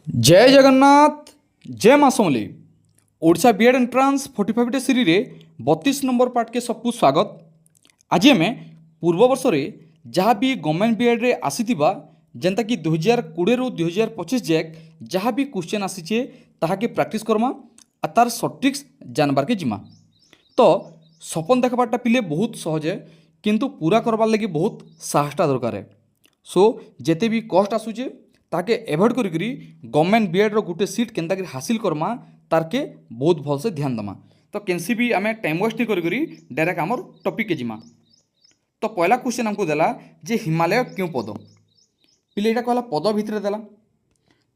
जय जगन्नाथ जय माँ समली ओडिशा बीएड एंट्रांस 45 सीरी रे 32 नंबर पार्ट के सबको स्वागत। आज आम पूर्व वर्ष रे जहाँ भी गवर्नमेंट बीएड रे आसीथिबा जेनता कि 2020 रु 2025 जाक जहाँ भी क्वेश्चन आसीचे ताहाके प्रैक्टिस करमा आ तार सटिक्स जानबार के जिमा। तो सपन देखबारटा पिले बहुत सहज है किंतु पूरा करबार लगी बहुत साहसटा दरकार है। सो जेते भी कष्ट आसूचे ताके एभॉइड करी गवर्नमेंट बीएड रो गुटे सीट केनता करी हासिल करमा तारके बहुत भल से ध्यान दमा। तो केनसी भी आम टाइम वेस्ट नहीं करी डायरेक्ट आमर टॉपिक के जिमा। तो पहला क्वेश्चन हमको देला जे हिमालय क्यों पद पिले यहाँ कहला पद भितर देला।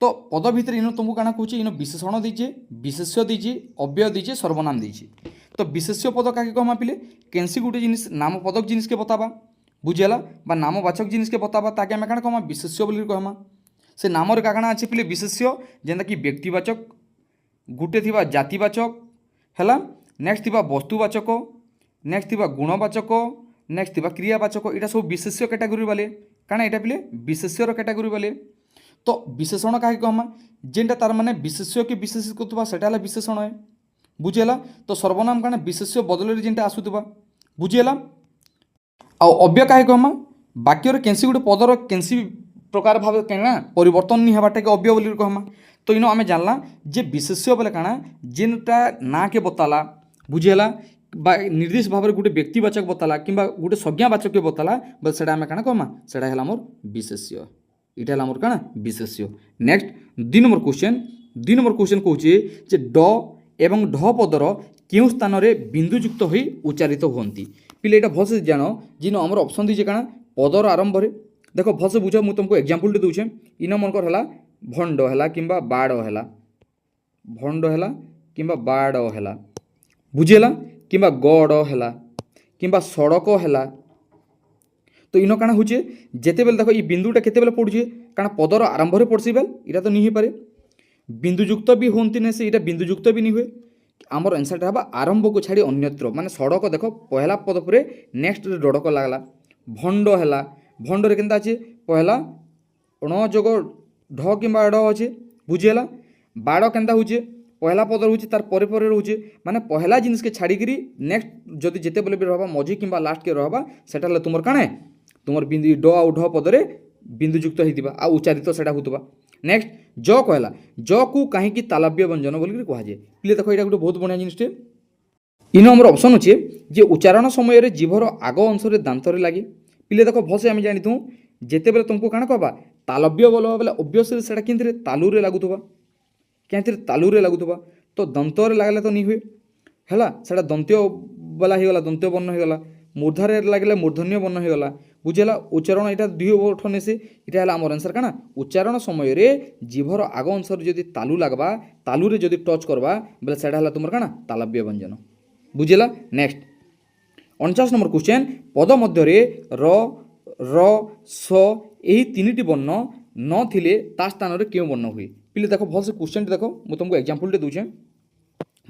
तो पद भितर इन तुमको काना कहूँ इन विशेषण दीजिए विशेष्य दीजिए अव्यय दीजिए सर्वनाम दीजिए। तो विशेष्य पद क्या कहमा पिले केनसी गुटे जिनिस नाम पदक जिनिस के बतावा बुझेला बा नामवाचक जिनिस के बतावा ताकि आम क्या कहमा विशेष्य बोली कहमा। से नामर काकणा अच्छे पिले विशेष्य जेनता कि व्यक्तिवाचक गुटे थिबा जातिवाचक हैला नेक्स्ट थिबा वस्तुवाचक नेक्स्ट थिबा गुणवाचक नेक्स्ट थिबा क्रियावाचक इटा सब विशेष्य कैटेगोरी वाले काना इटा पिले विशेष्यर कैटेगोरी वाले। तो विशेषण क्या कहमा जेनटा तार माने विशेष्य के विशेषित करथबा सेटा हला विशेषण है बुझेला। तो सर्वनाम काना विशेष्य बदल जेनटा आसुथबा बुझेला। आ अव्यय क्या कहमा वाक्यर केनसी गुटे पदर केनसी प्रकार भाव कहना परिवर्तन नहीं हबाटा के अव्यय बोली कहमा। तो इन आम जानला जे विशेष्य बोले काना जेनटा ना के बताला बुझेला बा निर्दिष्ट भाव में गोटे व्यक्तिवाचक बताला किंबा गोटे संज्ञावाचक के बताला बोले सेटा आम काना कहमा सेटा है मोर विशेष्य इटा है मोर काना विशेष्य। नेक्स्ट दुई नंबर क्वेश्चन कहूँ जे ड एवं ढ पदर क्यों स्थान में बिंदुयुक्त हो उच्चारित होती पिले यहाँ भलसे जान जिन आमर ऑप्शन दीजिए काना पदर आरंभ में देख भलसे बुझ मुझे तुमको एग्जाम्पल दूचे इन मनकर है भंड है कि बाड़ है भंड है कि बाड़ है बुझेला कि गड़ है कि सड़क है। तो इन काना हो जिते बेले देख ये बिंदुटा केते बेले पड़ुचे कारण पदर आरंभ में पड़सी बेल इटा तो नहीं हो पारे बिंदुयुक्त भी होती नहीं से इटा बिंदुयुक्त भी नहीं हुए आमर आंसरटा है आरंभ को छाड़ी अन्यत्र माने सड़क देख पहला पद पर नेक्स्ट डड़क लगला भंड है भंडरे केनता अच्छे पहला ण जोग ढ कि ड अच्छे बुझेला बाड़ केनता हो पहला पद रोचे तार परे परे रोचे माने पहला जिनिस के छाड़ी नेक्स्ट जदि जेते बेले भी रहबा मझी कि लास्ट के रहबा सेटा ले तुमर काणे तुमर बिंदु ड आउ ढ पदरे बिंदुयुक्त होइतिबा आ उच्चारित सेटा होतबा। नेक्स्ट ज कहला ज को कहीं तालव्य व्यंजन बोलिक कह जाए पिले देख ये गोटे बहुत बढ़िया जिनिसटे इन आमर ऑप्शन अच्छे जे उच्चारण समय जीभर आग अंश दांतर लगे पिले देख भलसे आम जानी तू जिते बेले तुमको काण कहबा तालव्य बोल बोले ओबियसली सेटा किंतु तालुरे लागुथबा क्या तालुरे लागुथबा तो दंतर लागले तो नहीं हुए है सेटा दंत्य वाला होगला दंत्य वर्ण होगला मूर्धारे लगे मूर्धन्य वर्ण होगला बुझेला उच्चारण यहाँ दुई ओठ नेसे इटा है आमर आंसर काना उच्चारण समय जीभर आग अंश जदि तालु लगवा तालुरे जदि टच करवा बोले सेटा है तुम काना तालव्य व्यंजन बुझेला। नेक्स्ट 49 नंबर क्वेश्चन पद मध्य र र स यही तीन वर्ण न थिले ता स्थान में क्यों वर्ण हुए पिले देख भलसे क्वेश्चन देख मुझे तुमको एग्जाम्पल दूचे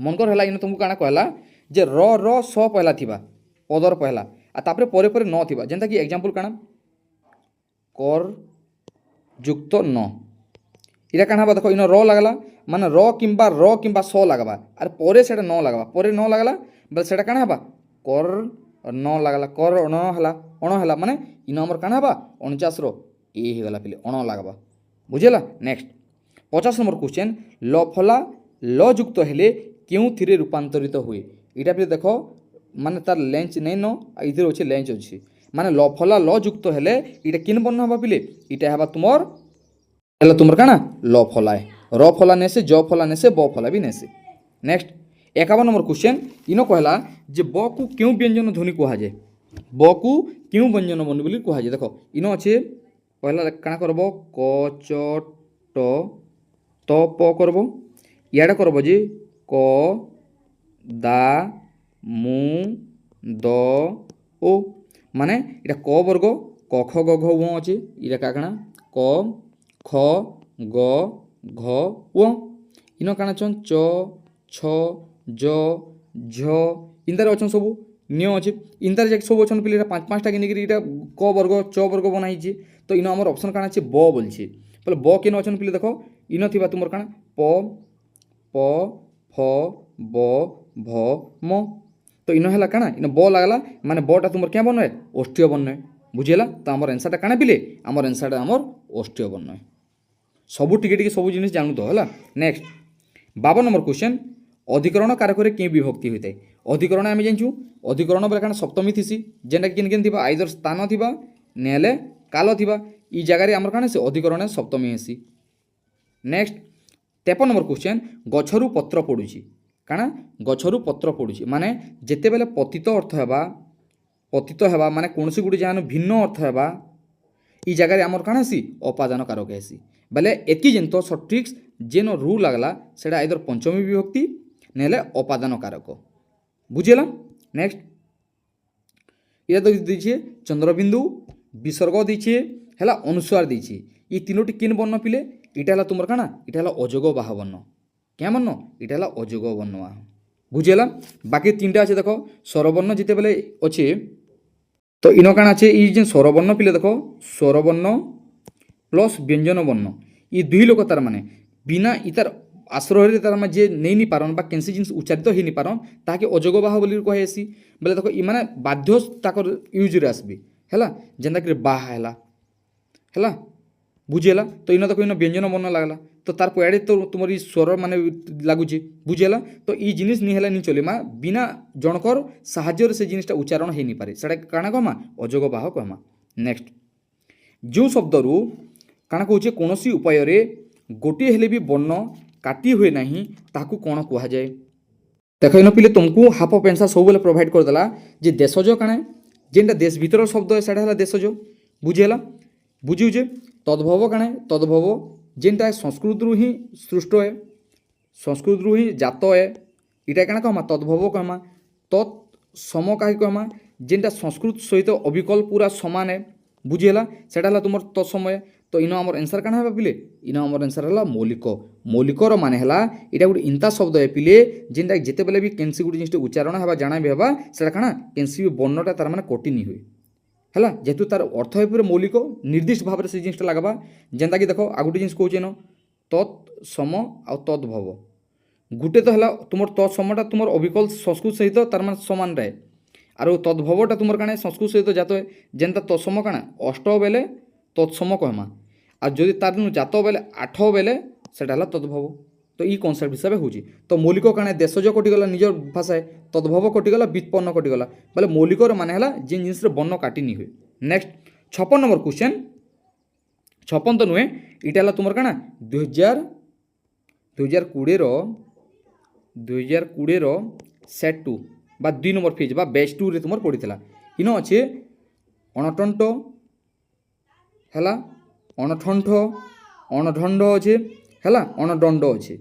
मनकर है इन तुमको काना कहला जे र स पहला थिबा पदर पहला आ तापरे परे परे न थिबा जेनता कि एग्जाम्पल काना कर युक्त न इरा काना देख इन र लगला माने र किंबा स लगवा आर परे सेटा न लगवा परे न लगला बोले सेटा काना हबा कर न लगला कर अण है माने इन आमर काना हबा 49 रो ए हो गला पिले अण लगवा बुझेला। नेक्स्ट 50 नंबर क्वेश्चन ल फला ल युक्त हेले क्यों थिरे रूपांतरित हुए इटा पे देख माने तार लेंच नहीं न इधर अच्छे लेंच अच्छे माने ल फला ल युक्त हेले इटा किन वर्ण हबा पिले इटा हबा तुमर काना ल फला र फला नेसे ज फला नेसे ब फला भी नेसे। नेक्स्ट 51 नंबर क्वेश्चन इन कहला जे ब को क्यों व्यंजन ध्वनि कहा जाए ब को क्यों व्यंजन ध्वनि बोली कहा जाए देख इन अच्छे पहला काना करब क च ट त प करब इड़ा करब जे क दा मु द ओ माने इटा क वर्ग क ख ग घ उ अच्छे इटा काकणा क ख ग घ उ इन काना चन च छ ज झ इंदार अच्छन सब निय अच्छे इंदार जाके सब अच्छन पिले 5-5टा के क वर्ग च वर्ग बनाई तो इन आमर ऑप्शन काना अच्छे ब बोलछे बोले ब केन अच्छन पिले देख इन थिबा तुमर काना प प फ ब भ म तो इन है काना इन ब लगला माने बटा तुमर क्या बन है ओष्ठ्य बन है बुझेला तो आमर आंसरटा काना पिले आमर आंसरटा आमर ओष्ठ्य बन है सबू टिके सब जिनिस जानू तो है नेक्स्ट 52 नंबर क्वेश्चन अधिकरण कारक कि विभक्ति होता है अधिकरण आम जानूँ अधिकरण बोले क्या सप्तमी थी जेनटा कि केन थी आइदर स्थान थी नेले काल थी इ जगार आम क्या से अधिकरण सप्तमी हेसी नेक्स्ट 53 नंबर क्वेश्चन गछरु पत्र पड़ुची काना गछरु पत्र पड़ुची माने जेते बेले पतित अर्थ हेबा माने कौनसी गुड़ी जहाँ भिन्न अर्थ हेबा इ जगार आमर काना सी अपादान कारक हेसी बेले एति जेन तो सठिक जेन रू लगला सेटा आइदर पंचमी विभक्ति नेले अपादान कारक बुझेला नेक्स्ट ये तो दीजिए चंद्रबिंदु विसर्ग दीजिए है अनुस्वार दीजिए ये तीनोटी किन वर्ण पिले इटा है तुम काना इटा है अजोग बाह वर्ण क्या वर्ण इटा है अजोग वर्ण बुझेला बाकी तीनटा अच्छे देख स्वरवर्ण जिते बेले अच्छे तो इन काना अच्छे ये स्वरवर्ण पिले देख स्वरवर्ण प्लस व्यंजन वर्ण ये दुई लोक तार माने बिना इतार आश्रय तार माने जे नहीं पारन बा केनसी जिनिस उच्चारित हो नहीं पारन ताके अजोग बाह बोली कहेसी बोले देखो इ माने बाध्य ताकर यूज रे आसबी हैला जेंदा कि बाह हैला बुझेला तो इन देखो इन व्यंजन वर्ण लागला तो तार पयाड़े तो तुम स्वर माने लगुचे बुझेला तो ये जिनिस नहीं है नहीं चले मा बिना जनकर साहाଯ୍य से जिनिसटा उच्चारण हो नहीं पारे सेटा काना कहमा अजोग बाह कहमा नेक्स्ट जो शब्द रु काना कहूचे कौनसी उपाय रे गोटे हेले भी वर्ण काटी हुए नहीं ताकू कौन कह जाए देख इन पिले तुमको हाफ ऑफ आंसर सब प्रोवाइड करदेला जे देशज काना जेनटा देश भीतर शब्द है सेटा है देशज बुझेला बुझुचे तद्भव काना तद्भव जेनटा संस्कृत रु ही सृष्ट है संस्कृत रु ही जात है इटा काना कहमा तद्भव कहमा तत्सम कहीं कहमा जेनटा संस्कृत सहित अविकल पूरा समान है बुझेला सेटा है तुम तत्समय तो इन आमर आंसर काना है पिले इन आमर आंसर है मौलिक मौलिकर माने है इटा गोटे इंता शब्द है पिले जेनटा जिते बेले भी केनसी गोटे जिनिस उच्चारण है जाना भी है सेटा काना केनसी भी वर्णटा तार माने कटि नहीं हुए है जेहेतु तार अर्थ है पूरे मौलिक निर्दिष्ट भाव से जिनिसटा लगवा जेनता कि देख आ गोटे जिनिस कौन तत्सम आ तद्भव गोटे तो है तुम तत्समटा तुम अविकल संस्कृत सहित तार माने समान रहे आरो तद्भवटा तुम काना संस्कृत सहित जात है जेनता तत्सम काना अष्ट बेले तत्सम कहमा आ जदि तार जात बेले आठ बेले सेटा है तद्भव तो ये कनसेप्ट हिसाब से तो मौलिक काना देशज कटिगला निज भाषा है तद्भव कटिगला व्युत्पन्न कटिगला बोले मौलिकर माने है जिन जिनिस वर्ण काटी नहीं हुए नेक्स्ट 56 नंबर क्वेश्चन 56 तो नुहे इटा है तुम काना 2020 सेट 2 बा 2 नंबर फेज बा बैच 2 रे तुम पड़ी इन अच्छे अणटंट है अणठंठ अणढंड अच्छे है अणदंड अच्छे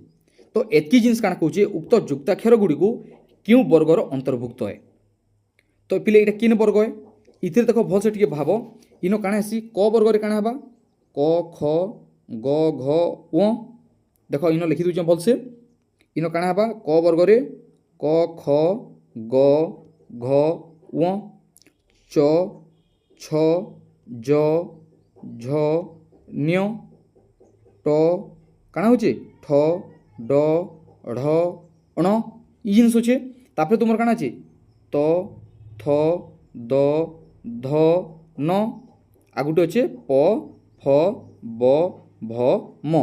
तो एतकी जिनिस काना कहूचे उक्त जुक्ताक्षर गुड़ी को क्यों वर्गर अंतर्भुक्त है तो पिले इटा किन वर्ग है इतिर देखो भल से भाव इन काना हेसी क वर्ग रे काना हबा क ख ग घ उ देख इन लिखि दूचे भल से इन काना हबा क वर्ग रे क ख ग घ उ च छ ज झ न्य ट काना होचे ठ ड ढ अण इ जिनिस होचे तापर तुमर काना अछि त थ द ध न आगुटे अच्छे प फ ब भ म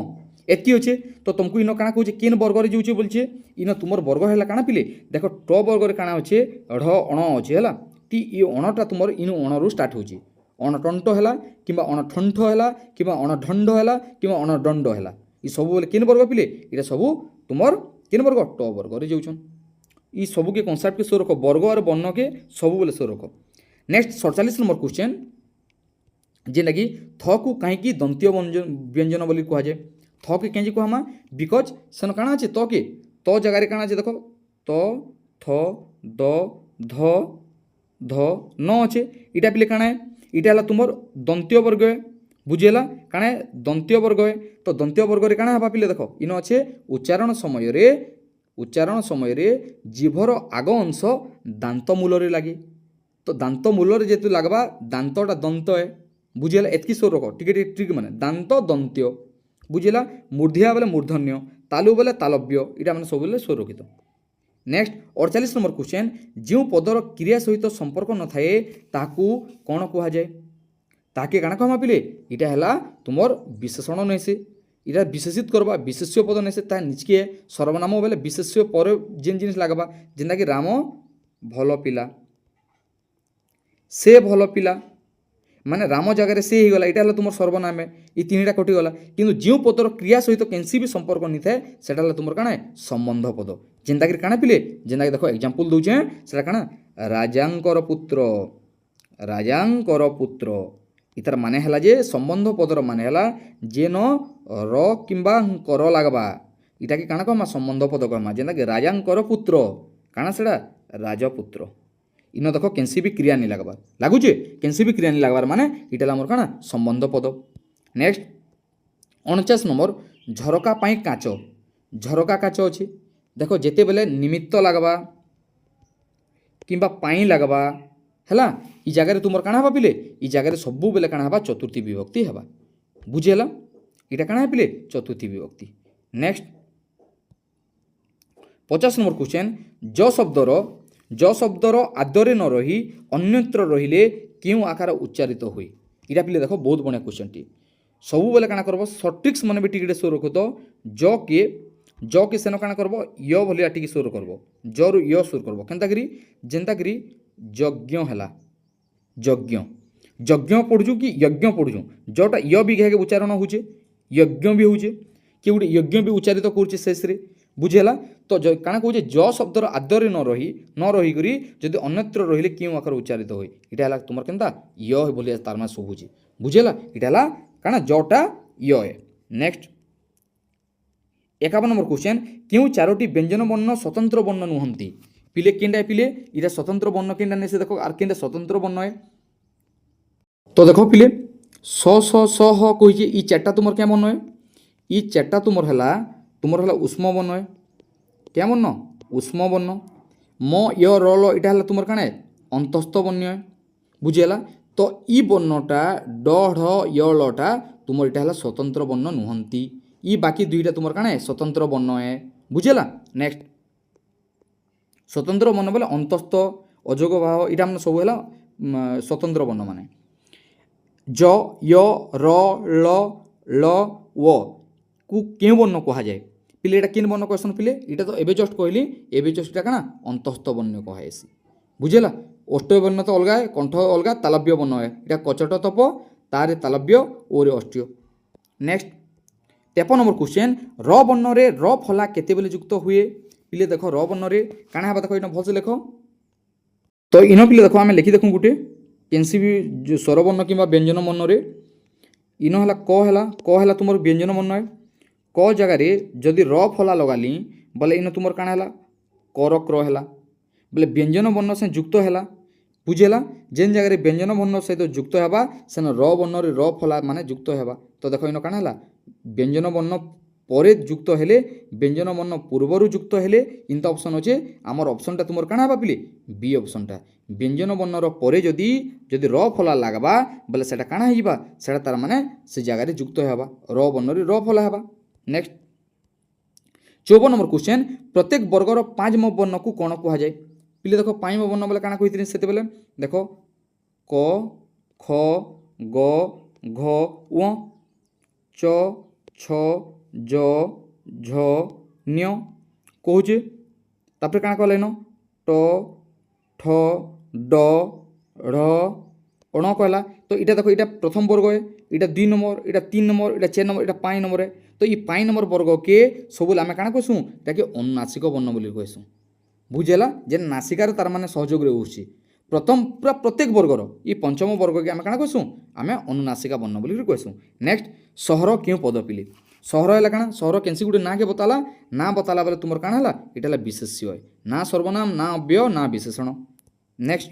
एति अच्छे तो तुमको इन काना कहूचे केन वर्ग रे जोचे बोलछे इन तुमर वर्ग हैला काना पिले देखो ट वर्ग रे काना अच्छे ढ अण अच्छे हैला ती इ अणटा तुमर इन अण रु स्टार्ट होची अणटंट हैला किबा अणठंठ हैला किबा अणढंड हैला किबा अणदंड हैला इ सब बोले केन वर्ग पिले इटा सब तुमर केन वर्ग ट वर्ग रे जोछन इ सब के कॉन्सेप्ट के सो रखो वर्ग और वर्ण के सब बोले सो रखो नेक्स्ट 47 नंबर क्वेश्चन जेना कि थ को कहीं दंत्य व्यंजन बोली कह जाए थ के कहीं कहमा बिकज सेन काना अच्छे त के त जगह रे काना अच्छे देखो त थ द ध ध न अच्छे इटा पिले काना है इटा है तुम दंत्य वर्ग है बुझेला काना दंत्य वर्ग है तो दंत्य वर्ग रे काना हबा पिले देखो इन अच्छे उच्चारण समय रे जीभर आग अंश दांत मूल रे लगे तो दांत मूल रे जेतु लागबा दांतटा दंत है बुझेला एतकी सो रख टिके ट्रिक माने दांत दंत्य बुझेगा मूर्धिया बोले मूर्धन्य तालु बोले तालव्य इटा मैंने सब बोले स्वरक्षित। नेक्स्ट 48 नंबर क्वेश्चन जो पदर क्रिया सहित संपर्क न थाए ताकू कौन कह जाए ताके काଣା कहमा पिले इटा हैला तुमर विशेषण नैसे इटा विशेषित करबा विशेष्य पद नैसे ता निचके सर्वनाम बोले विशेष्य पर जेन जिनिस लागबा जेंदा कि राम भल पिला से भल पिला माने राम जगह से ही गला इटा हैला तुमर सर्वनाम ये तीनटा कटि गला किंतु जो पदर क्रिया सहित केनसी भी संपर्क नि थाए सेटा हैला तुमर काଣା संबंध पद जेंदा कि काଣା पिले जेंदा कि देखो एग्जांपल दोचे सेटा काଣା राजांकर पुत्र इतार माने हला जे संबंध पदर माने हला जेन र किंबा कर लागबा इटा कि काଣା कहमा संबंध पद कहमा जेंदा कि राजांकर पुत्र काଣା सेडा राजपुत्र इन देखो केनसी भी क्रिया नहीं लागबा लागुचे केनसी भी क्रिया नहीं लागबार माने इटा हमर काଣା संबंध पद। नेक्स्ट 49 नंबर झरका पाई काच अछि देखो जेते बेले निमित्त लागबा किंबा पाई लागबा हैला इ जगह तुमर काଣା हबा पिले इ जगह सबु बेले काଣା हबा चतुर्थी विभक्ति हबा बुझेला इटा काଣା है पिले चतुर्थी विभक्ति। नेक्स्ट 50 नंबर क्वेश्चन ज शब्दर आदरे न रही अन्यत्र रहिले क्यों आकार उच्चारित हुए इटा पिले देखो बहुत बढ़िया क्वेश्चन टी सबु बेले काଣା करबो सटिक्स मन भी टिके स्वर रखो तो ज के सेन काଣା करबो य भलिया टिके स्वर करबो ज रु य स्वर करबो जेंता करी यज्ञ हैला यज्ञ पढ़ुचु कि यज्ञ पढ़ुचु जोटा य भी घे उच्चारण होचे यज्ञ भी होचे कि गोटे यज्ञ भी उच्चारित करुचे शेष रे बुझेला तो काଣା कहूचे ज शब्दर आदरे न रही करी जदि अन्यत्र रहिले क्यों आकार उच्चारित होई इटा हला तुमर केनता य भलिया तार मा शुभुची बुझेला इटा हला काଣା जटा य है। नेक्स्ट 51 नंबर क्वेश्चन क्यों चारोटी व्यंजन वर्ण स्वतंत्र वर्ण नुहंती पिले केंडा पिले इटा स्वतंत्र वर्ण केंडा ने से देखो आर केंडा स्वतंत्र वर्ण है तो देखो पिले स स स ह कहिजे ई चारटा तुमर क्या वर्ण है ई चारटा तुमर हला उष्म वर्ण है क्या वर्ण उष्म वर्ण म य र ल इटा हला तुमर काणे अंतस्थ वर्ण है बुझेला तो ई वर्णटा ड ढ य लटा तुमर इटा हला स्वतंत्र वर्ण नुहंती ई बाकी दुईटा तुमर काणे स्वतंत्र वर्ण है बुझेला। नेक्स्ट स्वतंत्र वर्ण बोले अंतस्थ अजोग भाव इटा हमने सब है स्वतंत्र वर्ण माने ज य र ल ल व को क्यों वर्ण कह जाए पिले एटा किन वर्ण कहसन पिले इटा तो एबे जस्ट कहली एबे जस्ट इटा काना अंतस्थ वर्ण कहेसी बुझेला अष्टय वर्ण तो अलगा है कंठ अलगा तालव्य वर्ण है इटा कचट तप तारे तालव्य और अष्टय। नेक्स्ट 53 नंबर क्वेश्चन र वर्ण रे र फला केते बेले युक्त हुए पिले देखो र वर्ण रे काना हबा देखो इना भलसे देखो तो इन पिले देखो आमे लिखि देखो गुटे केनसी भी स्वर वर्ण किंबा व्यंजन वर्ण रे इन हला क हला तुमर व्यंजन वर्ण है क जगह रे जदि र फला लगाली बोले इन तुमर काना हला कर क्र हला बोले व्यंजन वर्ण से युक्त हला बुझेला जेन जगह रे व्यंजन वर्ण सहित युक्त हेबा सेन र वर्ण रे र फला माने युक्त हेबा तो देखो इन काना हला व्यंजन वर्ण परे युक्त हेले व्यंजन वर्ण पूर्वरु युक्त हेले इनता ऑप्शन अच्छे आमर ऑप्शनटा तुमर काना हबा पिले बी ऑप्शनटा व्यंजन वर्णर परे जदि र फला लागबा बोले सेटा काना हिबा सेटा तार माने से जगह रे युक्त हेबा र वर्ण रे र फला हेबा। नेक्स्ट 54 नंबर क्वेश्चन प्रत्येक वर्गर 5 वर्ण को कोन कहा जाय पिले देखो 5 वर्ण बोले काना कहितरी सेते बेले देखो क ख ग घ उ च छ ज झ न्य कहूचे तापर काना कहले न ट ठ ड ढ अण कहला तो इटा देखो इटा प्रथम वर्ग है इटा 2 नंबर इटा 3 नंबर इटा 4 नंबर इटा 5 नंबर है तो ये 5 नंबर वर्ग के सबुल आमे काना कहसु ताके अनुनासिक वर्ण बोली कहसु बुझेला जे नासिकार तार माने सहयोग रे होछि प्रथम पूरा प्रत्येक वर्गर ये पंचम वर्ग के आमे काना कहसु आमे अनुनासिका वर्ण बोली कहसु। नेक्स्ट सहर क्यों पद पिले सहर है काना सहर केनसी गुटे ना के बताला बेले तुमर काना हला इटा हला विशेष्य है ना सर्वनाम ना अव्यय ना विशेषण। नेक्स्ट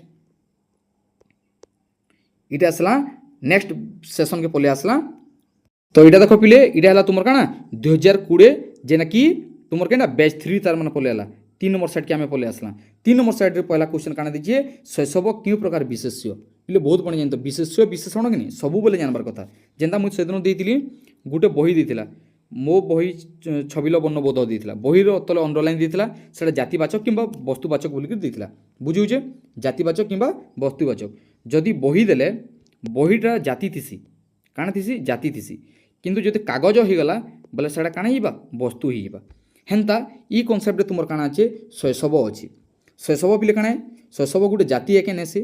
इटा आसला नेक्स्ट सेशन के पले आसला तो इटा देखो पिले इटा हला तुमर काना 2020 जेना कि तुमर केना बैच 3 तार माने पले हला 3 नंबर साइड के आमे पले आसला 3 नंबर साइड रे पहला क्वेश्चन काना दीजिए शैशव क्यों प्रकार विशेष्य ପିଲେ ବହୁତ ପଢ଼ି ଜାଣିତ ବିଶେଷ୍ୟ ବିଶେଷଣ କି ସବୁ ବେଲେ ଜାଣିବାର କଥା ଯେନ୍ତା ମୁଁ ସେଦିନ ଦେଇଥିଲି ଗୋଟେ ବହି ଦେଇଥିଲା ମୋ ବହି ଛବିଲ ବର୍ଣ୍ଣବୋଧ ଦେଇଥିଲା ବହିର ତଲେ ଅଣ୍ଡରଲାଇନ୍ ଦେଇଥିଲା ସେଟା ଜାତିବାଚକ କିମ୍ବା ବସ୍ତୁବାଚକ ବୋଲିକି ଦେଇଥିଲା ବୁଝୁଛେ ଜାତିବାଚକ କିମ୍ବା ବସ୍ତୁବାଚକ ଯଦି ବହି ଦେଲେ ବହିଟା ଜାତି ଥିସି କାଣା ଥିସି ଜାତି ଥିସି କିନ୍ତୁ ଯଦି କାଗଜ ହେଇଗଲା ବୋଲେ ସେଟା କାଣା ହେଇଯିବା ବସ୍ତୁ ହେଇଯିବା ହେନ୍ତା ଇ କନସେପ୍ଟରେ ତୁମର କାଣା ଅଛି ଶୈଶବ ଅଛି ଶୈଶବ ପିଲେ କାଣା ଶୈଶବ ଗୋଟେ ଜାତି ଏକେ ନେସି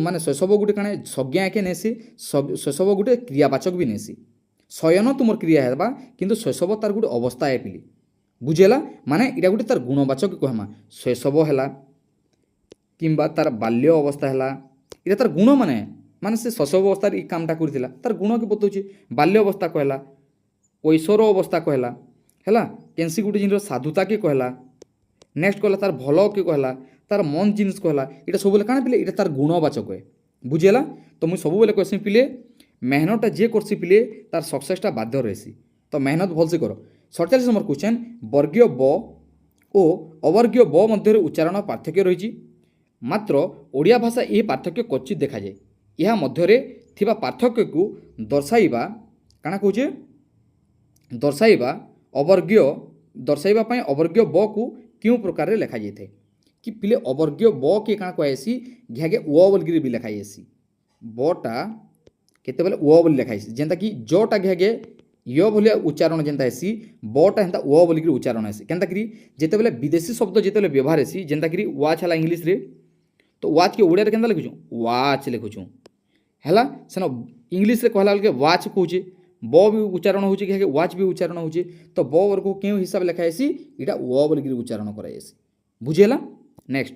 ମାନେ ଶୈଶବ ଗୋଟେ କାଣା ସଂଜ୍ଞା ଏକେ ନେସି ଶୈଶବ ଗୋଟେ କ୍ରିୟାବାଚକ ବି ନେସି ଶୟନ ତୁମର କ୍ରିୟା ହେବା କିନ୍ତୁ ଶୈଶବ ତାର ଗୋଟେ ଅବସ୍ଥା ଏ ପିଲି ବୁଝେଲା ମାନେ ଏଇଟା ଗୋଟେ ତାର ଗୁଣବାଚକ କହମା ଶୈଶବ ହେଲା କିମ୍ବା ତାର ବାଲ୍ୟ ଅବସ୍ଥା ହେଲା ଏଇଟା ତାର ଗୁଣ ମାନେ ମାନେ ସେ ଶୈଶବ ଅବସ୍ଥାରେ ଏ କାମଟା କରିଥିଲା ତାର ଗୁଣକେ ବତାଉଛି ବାଲ୍ୟ ଅବସ୍ଥା କହିଲା କୈଶୋର ଅବସ୍ଥା କହିଲା ହେଲା କେନ୍ସି ଗୋଟେ ଜିନିଷର ସାଧୁତାକେ କହିଲା ନେକ୍ସଟ କହିଲା ତାର ଭଲକେ କହିଲା ତାର ମନ ଜିନିଷ କହିଲା ଏଇଟା ସବୁବେଳେ କାଣା ପିଲେ ଏଇଟା ତାର ଗୁଣବାଚକ ହେ ବୁଝେଲା ତ ମୁଇଁ ସବୁବେଳେ କହିସି ପିଲେ मेहनतटा जे करसी पिले तार सक्सेसटा बाध्य रही तो मेहनत भलसे कर 47 नंबर क्वेश्चन वर्गीय ब और अवर्गीय ब मध्य उच्चारण पार्थक्य रही मात्र ओडिया भाषा यह पार्थक्य क्वचित देखा जाए यह मध्य थिबा पार्थक्य को दर्शाइबा काना कहूचे दर्शाइबा अवर्गीय दर्शाइबा पई अवर्गीय ब को क्यों प्रकार रे लिखा जाए कि पिले अवर्गीय ब के काना कहसी घागे ओ बोलगिरी भी लिखा जाएसी बटा केते बेले ओ बोली लिखाई जेंता कि जोटा घागे यो भलिया उच्चारण जेंता हेसी बटा हेंता ओ बोलिकी उच्चारण हेसी केंता करी जेते बेले विदेशी शब्द जेते बेले व्यवहार हेसी जेंता करी वाच हला इंग्लिश रे तो वाच के ओडिया रे केंता लिखुछु वाच लिखुछु हला सेनो इंग्लिश रे कहला के वाच कहूचे ब भी उच्चारण होउचे कि वाच भी उच्चारण होउचे तो ब वर्ग को केउ हिसाब लिखा हेसी इटा ओ बोलिकी उच्चारण करा हेसी बुझेला नेक्स्ट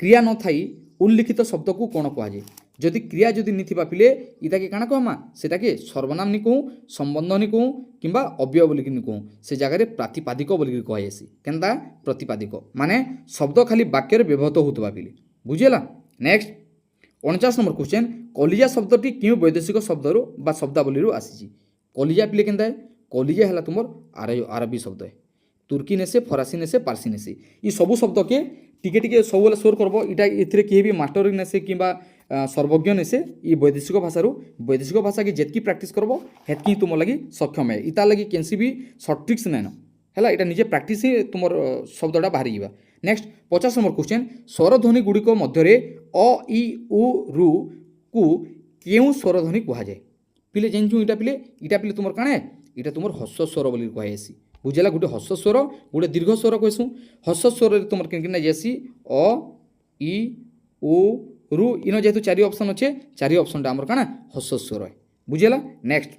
क्रिया न थाई उल्लिखित शब्द को कोन कहा जाय जदि क्रिया जदि निथिबा पिले इताके काना कहमा सेटाके सर्वनाम नि कहूँ संबंध नि कहूँ किंबा अव्यय बोलिकी नि कहूँ से जगह प्रातिपादिक बोलिकी कहेसी केनता प्रतिपादिक माने शब्द खाली वाक्य रे व्यवहृत होतबा पिले बुझेला नेक्स्ट 49 नंबर क्वेश्चन कलिजा शब्दटी क्यों वैदेशिक शब्दरू बा शब्दावलीरू आसीची कलिजा पिले केनता है कलिजा हला तुमर अरबी शब्द है तुर्की नेसे फरासी नेसे पारसी नेसे ये सबू शब्द के टिके टिके सब सोर करब इटा इथिरे किए भी मास्टर नेसे किंबा सर्वज्ञ नेसे ये वैदेशिक वैदेशिक भाषा की जेतकी प्रैक्टिस करब हेतकी तुम लगी सक्षम है इता लगी केनसी भी सर्ट ट्रिक्स नैन है इटा निजे प्रैक्टिस ही तुम शब्दटा बाहरी जावा नेक्स्ट 50 नंबर क्वेश्चन स्वरध्वनि गुड़िक मध्य अ इ उ रु को केउ स्वरध्वनि कहा जाए पिले जानछु इटा पिले तुमर काणे इटा तुमर हस्व स्वर बोली कहेसी बुझेला गोटे हस्व स्वर गोटे दीर्घ स्वर कहसु हस्व स्वर तुम किन जासी अ इ उ रु इन जेहेतु 4 ऑप्शन अच्छे 4 ऑप्शन आमर काना हस्व स्वर है बुझेला नेक्स्ट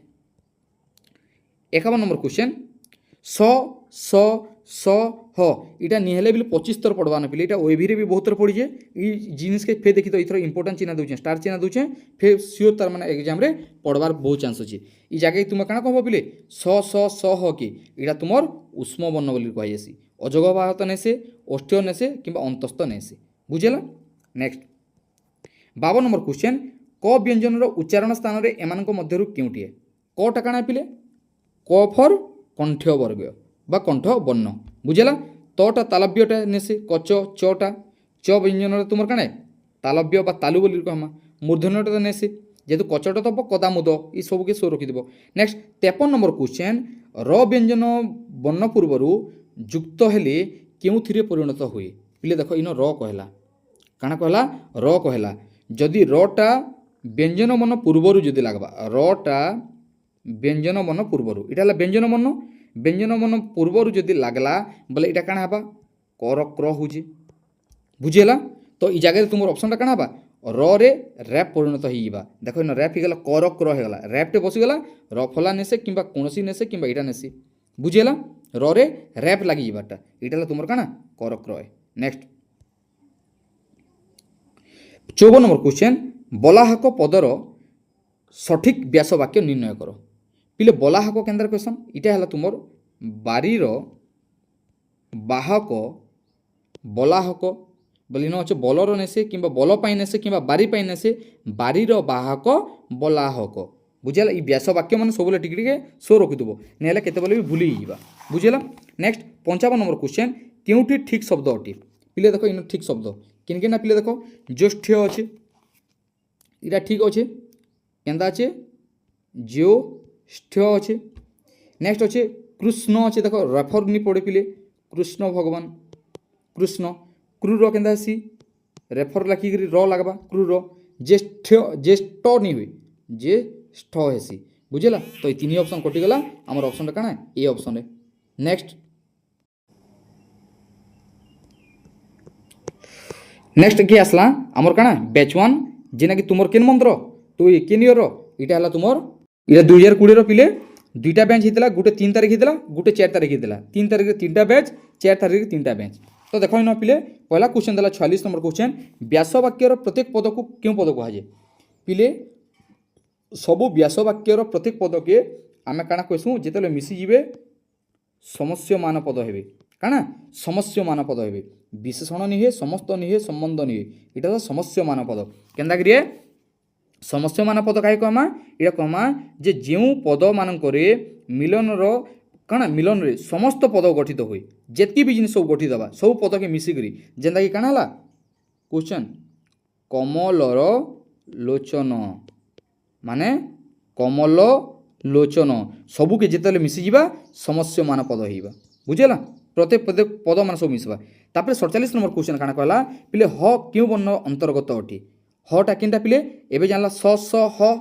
51 नंबर क्वेश्चन स स स ह इटा निहले भी 25 थर पढ़वा पिले इटा ओएवी रे भी बहुत थर पढ़ी जे जिनिस के फे देखी तो इथर इंपोर्टेंट चिन्ह दूचे स्टार चिन्ह दूचे फे सियोर तार माने एग्जाम रे पढ़वार बहुत चांस अछि ई जगह तुम काना कहबो पिले स स स ह कि इटा तुमर उष्म वर्ण बोली कहि जासी अजग बाहत नेसे ओष्ठ्य नेसे किंबा अंतस्थ नेसे बुझेला नेक्स्ट 52 नंबर क्वेश्चन क व्यंजन रो उच्चारण स्थान रे एमानक मध्यरु केउटिए क टा काना पिले क फॉर कंठ वर्ग बा कंठ वर्ण बुझेला तटा तालव्यटा नेसे कच चटा च व्यंजन तुम काणे तालव्य बा तालु बोली कहमा मूर्धन्यटा नेसे जेहेतु कचटा तो कदामुद ये सब के सो रखिदेव नेक्स्ट 53 नंबर क्वेश्चन र व्यंजन वर्ण पूर्वर युक्त हेले केउथिरे परिणत हुए पिले देख इन र कहला काना कहला र कहला जदि रटा व्यंजन वर्ण पूर्वर जदि लागबा रटा व्यंजन वर्ण पूर्वर इटा हला व्यंजन वर्ण पूर्वर जदि लागला बोले इटा काना हबा कर क्र होजे बुझेला तो ई जगह तुम ऑप्शन काना हबा र रे रैप परिणत होइबा देखो इन रैप हिगला कर क्र हेगला रैप टे बसिगला र फला नेसे किंबा कोनसी नेसे किंबा इटा नेसे बुझेला र रे रैप लागि जिबाटा इटा हला तुमर काना कर क्र है नेक्स्ट 54 नंबर क्वेश्चन बलाहक पदर सठिक व्यास वाक्य निर्णय करो पिले बलाहक केंद्र क्वेश्चन इटा हला तुमर बारीर बाहक बलाहक बोली न अच्छे बलर नेसे किंबा बल पाई नेसे किंबा बारी पाई नेसे बारीर बाहक बलाहक बुझेला ई व्यास वाक्य मान सब टिके टिके सो रखिदेव नहेले केते बेले भी भूली जाइबा बुझेला नेक्स्ट 55 नंबर क्वेश्चन केउठी ठीक शब्द अटे पिले देखो इन ठीक शब्द किन किना पिले देखो ज्येष्ठ अच्छे इटा ठीक अच्छे केन्ता अच्छे ज्येष्ठ अच्छे नेक्स्ट अच्छे कृष्ण अच्छे देख रेफर नहीं पड़े पिले कृष्ण भगवान कृष्ण क्रूर केन्ता हेसी रेफर लाखिक र लगवा क्रूर ज्येष्ठ ज्येष्ठ नहीं हुए ज्येष्ठ हेसी बुझेगा तो ये तीन ऑप्शन कटिगला आमर ऑप्शन काना ए ऑप्शन है नेक्स्ट नेक्स्ट किए आसला आमर काना बैच वन जेना कि तुमर केन मंत्र तो ये केन इयर इटा हला तुमर इटा 2020 रो पिले दुईटा बेंच होता गोटे 3 तारिख होता गोटे 4 तारिख होता 3 तारिख 3टा बेंच 4 तारिख 3टा बेंच तो देख इन पिले पहला क्वेश्चन देला 46 नंबर क्वेश्चन व्यासवाक्यर प्रत्येक पद को क्यों पद कहुए पिले सबू व्यासवाक्यर प्रत्येक पद के आम काଣା कहूँ जिते मिसीजे समस्यमान पद हे काଣା समस्यमान पद हे विशेषण निहे समस्त निहे संबंध निहे इटा समस्यमान पद केन्ता करिए समस्यमान पद कहीं कहमा इटा कहमा जे जो पद मानकरे मिलनर काଣା मिलन रे समस्त पद गठित हुए जितकी भी जिनिस सब गठित हवा सब पद के मिसिकी जेनता कि काଣା हला क्वेश्चन कमलर लोचन माने कमल लोचन सबू के जिते मिसीजा समस्यमान पद होगा बुझेगा प्रत्येक पद पद मान सब मिसवा तापर 47 नंबर क्वेश्चन काଣା कहला पिले ह क्यों वर्ण अंतर्गत अटे हटा किनटा पिले एबे जानला स ह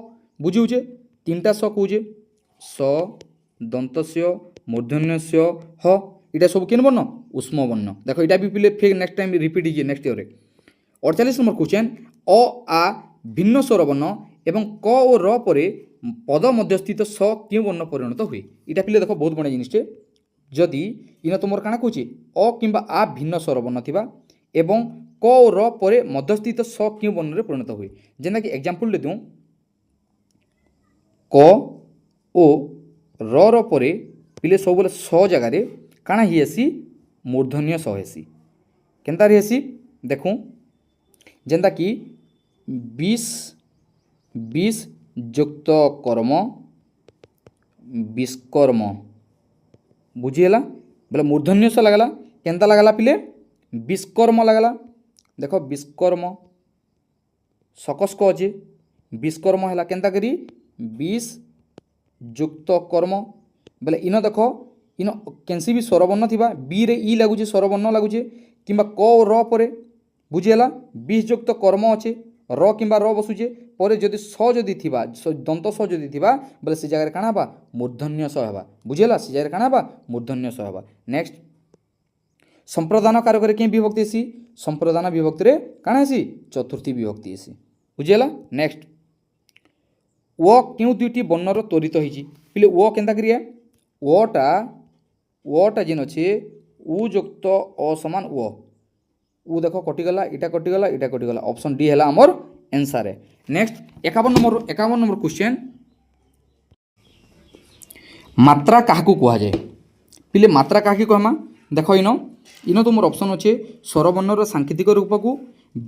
बुझिउजे तीनटा स कहूजे स दंतस्य मूर्धन्यस्य ह इटा सब केन वर्ण उष्म वर्ण देखो इटा भी पिले फिर नेक्स्ट टाइम रिपीट कीजिए नेक्स्ट ईयर 48 नंबर क्वेश्चन अ आ भिन्न स्वर वर्ण एवं क और र परे पद मध्यस्थित स क्यों वर्ण परिणत हुए इटा पिले देखो बहुत बड़ा जिनिसटे जदि इन तुम काଣା कहूँ अ कि आ भिन्न स्वर वर्ण थिबा एवं क और र परे मध्यस्थित स क्यों वर्ण रे परिणत हुए जेना कि एग्जांपल देऊँ क ओ र परे पिले सब बोले स जगार काଣା ही हेसी मूर्धन्य स हेसी केन्ता रे हेसी देखूँ जेनता कि 20 युक्त कर्म विष्कर्म बुझीगला बोले मूर्धन्य स लगला केन्ता लगला पिले विष्कर्म लगला देख विष्कर्म सकस्क अच्छे विष्कर्म है केन्ता करी 20 युक्त कर्म बोले इन देख इन कैंसी भी स्वरवर्ण थी बी रे ई लगुचे स्वरवर्ण लगुचे कि क र परे बुझीगला 20 युक्त कर्म अच्छे र कि र बसुचे पर जदि स जदि थिबा दंत स जदि थिबा बोले से जगह काଣା हबा मूर्धन्य स हबा बुझीगला से जगह काଣା हबा मूर्धन्य स हबा नेक्स्ट संप्रदान कारक के विभक्ति हेसी संप्रदान विभक्ति रे काଣା हेसी चतुर्थी विभक्ति हेसी बुझीगला नेक्स्ट ओ क्यों दुईटी वर्णर त्वरित होइछि पिले ओ केन्ता करिया ओटा जेन अच्छे उ युक्त अ समान उ देख कटिगला इटा कटिगला ऑप्शन डी है आमर आंसर है नेक्स्ट 51 नंबर क्वेश्चन मात्रा क्या कहुए पिले मात्रा क्या कहमा देख इन तुम ऑप्शन अच्छे स्वर वर्णर सांकेतिक रूप को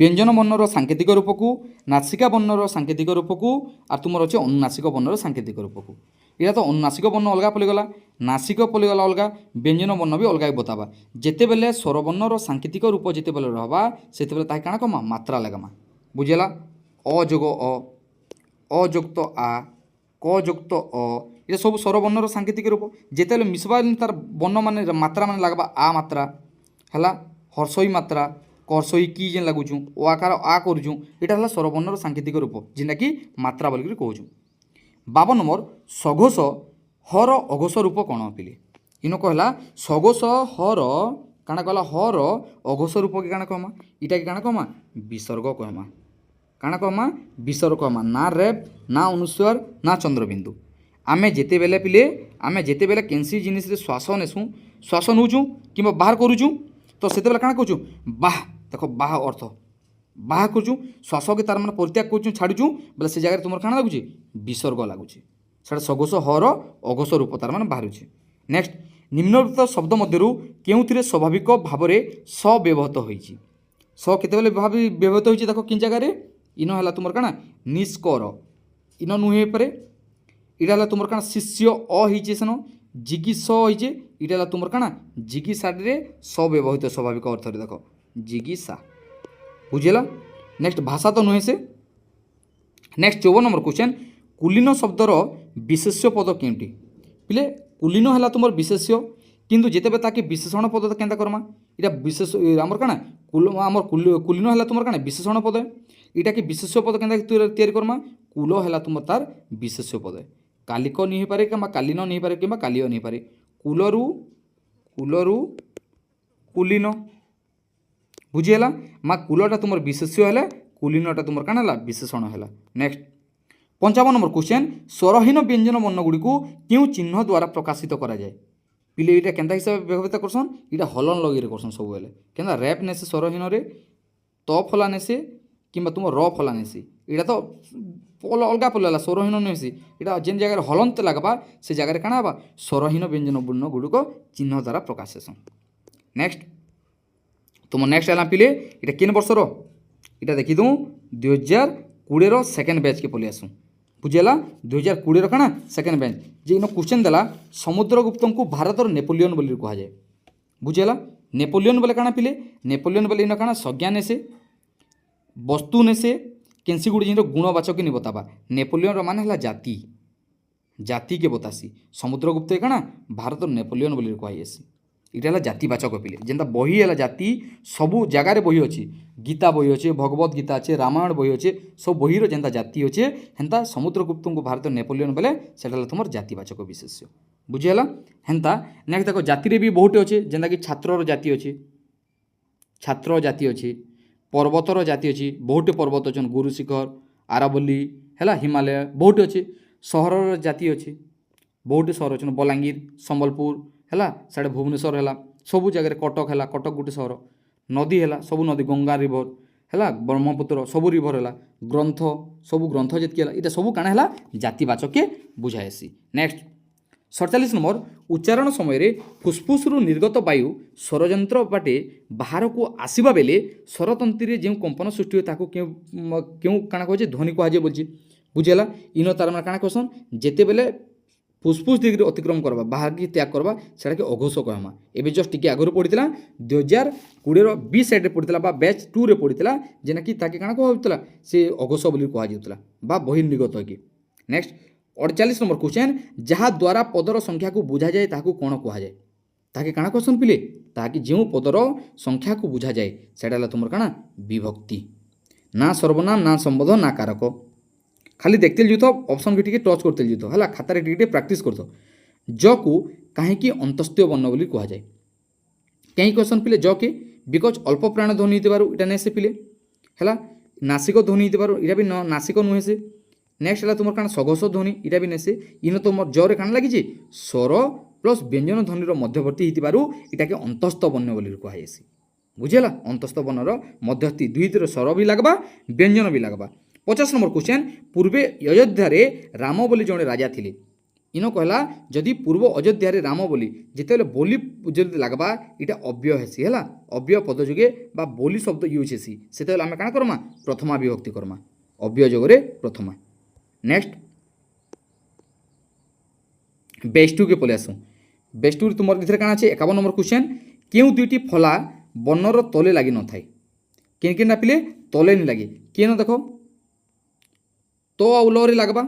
व्यंजन वर्णर सांकेतिक रूप को नासिका वर्णर सांकेतिक रूप को और तुम अच्छे अनुनासिक वर्णर सांकेतिक रूप को यहाँ तो अनुनासिक वर्ण अलग पड़गला नासिक पड़गला अलग व्यंजन वर्ण भी अलग बतावा जिते बेले स्वर वर्णर सांकेतिक रूप जिते बेले रहबा सेते बेले ताहि काଣା कमा मात्रा लगामा बुझेला अ जोग अ युक्त आ क युक्त अ ये सब स्वर वर्णर सांकेतिक रूप जिते बेले मिसवा तार वर्ण मान मात्रा मान लगवा आ मात्रा है हर्षई मात्रा कर्षई की जेन लगुचु ओ आकार आ करुचु यहाँ है स्वर वर्णर सांकेतिक रूप जेनटा कि मात्रा बोलिक कहूँ 52 नंबर सघोष हर अघोष रूप कौन पिले इन कहला सघोष हर काଣା कहला हर अघोष रूप के काଣା कहमा इटा के काଣା कहमा विसर्ग कहमा काଣା कहमा विसर्ग कहमा ना रेप ना अनुस्वर ना चंद्रबिंदु आमे जेते बेले पिले आमे जेते बेले केंसी जिनिस रे श्वास नेसु श्वास नौचु कि बाहर करूचु तो सेते बेले काଣା कहूँ बाह देख बाह अर्थ बाह करूँ श्वास के तार मैंने परित्याग करूँ छाड़ुचु बोले से जगह तुम काଣା लगुच विसर्ग लगुच से सघोष हर अघोष रूप तार मैंने बाहर नेक्स्ट निम्नलिखित शब्द मध्य क्यों स्वाभाविक भाव में स व्यवहृत होती स केते भाव व्यवहृत होती देख कि जगार इन है तुम काଣା निष्कर इन नुहे पर इटा है तुम काଣା शिष्य अ सेन जिगिस होइचे इटा है तुम काଣା जिगिसा स व्यवहृत स्वाभाविक अर्थ देख जिगिसा बुझेला नेक्स्ट भाषा तो नुहे से नेक्स्ट 54 नंबर क्वेश्चन कुलीन शब्दर विशेष्य पद केउटी पिले कुलीन है तुम विशेष्य किंतु जिते ताकि विशेषण पद तो केंता करमा इटा विशेष आमर काना आमर कुलीन है तुम काना विशेषण पद इटा कि विशेष्य पद केंता तैयारी करमा कुल है तुम तार विशेष्य पद कालिक नहीं पारे कि कालीन नहीं पारे कि कालीय नहीं पारे कुलरू कुलरू कुलीन बुझीगला माँ कुलटा तुम विशेष्य है कुलीनटा तुम काना है विशेषण है। नेक्स्ट 55 नंबर क्वेश्चन स्वरहीन व्यंजन वर्णगुड़ी को क्यों चिन्ह द्वारा प्रकाशित करा जाए पिले ये केंता हिसाब से व्यवहित करसन ये हलन लगे करसन सब बेले केंता रैप नेसे स्वरहीन रे त फला नेसे कि तुम र फला नेसी यहाँ तो अलग पड़ेगा स्वरहीन नुहेसी यहाँ जेन जगह हलंत लगवा से जगह काଣା हवा स्वरहीन व्यंजन वर्ण गुड़िक चिन्ह द्वारा प्रकाश हेसन। नेक्स्ट तुम नेक्स्ट है पिले ये किन वर्षर यहाँ देखी दूँ 2020 सेकेंड बैच के पलि आसू बुझेगा 2020 काଣା सेकेंड बैच जे इन क्वेश्चन देला समुद्रगुप्त को भारतर नेपोलियन बोली कह जाए बुझेगा नेपोलियन बोले काଣା पिले नेपोलियन बोले इन काଣା संज्ञा नेसे वस्तु नेसे केनसी गुड़ी जिन गुणवाचक नहीं बतावा नेपोलियन मान है जाति जाति के बतासी समुद्रगुप्त काଣା भारत नेपोलियन बोली कहुसी यहाँ है जातिवाचक पिले जेनता बही है जाति सबू जगार बही अच्छी गीता बही अच्छे भगवत गीता अच्छे रामायण बही अच्छे सब बहीर जेनता जाति अच्छे हेन्ता समुद्रगुप्त को भारत नेपोलियन बोले से तुम जातिवाचक विशेष्य बुझीगला हेन्ता नेक्स्ट देख जाति भी बहुत अच्छे जेनता कि छात्र जाति अच्छे छात्र जाति अच्छे पर्वतर जाति अच्छी बहुत पर्वत अच्छे गुरु शिखर आरावली है हिमालय बहुत अच्छे सहर जाति अच्छे बहुत सहर अच्छे बलांगीर संबलपुर है साढ़े भुवनेश्वर है सबू जगह कटक है कटक गोटे सहर नदी है सबू नदी गंगा रिभर है ब्रह्मपुत्र सबू रिभर है ग्रंथ सबू ग्रंथ जितकी है ये सबू काଣା है जातिवाचक के बुझाएसी। नेक्स्ट 47 नंबर उच्चारण समय फुसफुस निर्गत वायु स्वरयंत्र बाटे बाहर को आसवा बेले स्वरतंत्री जो कंपन सृष्टि हुए ताको क्यों काଣା कहे ध्वनि कहुए बोलছি बुझेगा इन तार मैंने काଣା कहसन जिते बेले फुसफुस दिग्री अतिक्रम करवा बाहर की त्याग करवा से अघोष कहमा एवं जस्ट टी आगु पड़ा 2020 बी साइड पड़ा बैच 2 रे पड़ा जेना कि ताके काଣା कहला से अघोष बोली कहला बा बहिर्निर्गत कि। नेक्स्ट 48 नंबर क्वेश्चन जहाँ द्वारा पदर संख्या को बुझा जाए ताकू कौन कहुए ताके काଣା कहसन पिले ताकि जो पदर संख्या को बुझा जाए सेटा तुम काଣା विभक्ति ना सर्वनाम ना संबोधन ना कारक खाली देखते जो ऑप्शन के टच करते जो है खातार टे प्राक्ट कर ज को कहीं अंतस्त्य वर्ण बोली कह जाए कहीं क्वेश्चन पिले ज के बिकज अल्प प्राण ध्वनि होता नहीं से पिले है नासिक ध्वनि होता भी नासिक नुहे से। नेक्स्ट है तुम क्या सघोष ध्वनि यहाँ भी नेसे इन तुम जरे काण लगी स्वर प्लस व्यंजन ध्वनि मध्यवर्ती होता के अंतस्थ वर्ण बोली कहुसी बुझेगा अंतस्थ वर्णर मध्यवर्ती दुईतिर स्वर भी लगवा व्यंजन भी लगवा। 50 नंबर क्वेश्चन पूर्वे अयोध्यार राम बोली जड़े राजा थे इन कहला जदि पूर्व अयोध्यार राम बोली जिते बोली जब लगवा यहाँ अव्यय हेसी है अव्यय पद जोगे बा बोली शब्द यूज हेसी से आम क्या करमा प्रथमा विभक्ति करमा अव्यय जोगरे प्रथमा। नेक्स्ट बेस 2 के पलि आसू बेस 2 तुम भीतर क्या अच्छे 51 नंबर क्वेश्चन क्यों दुईटी फला वर्णर तले लगी न थाए किन पिले तले नहीं लगे किए न देख तो आउ लरे लगवा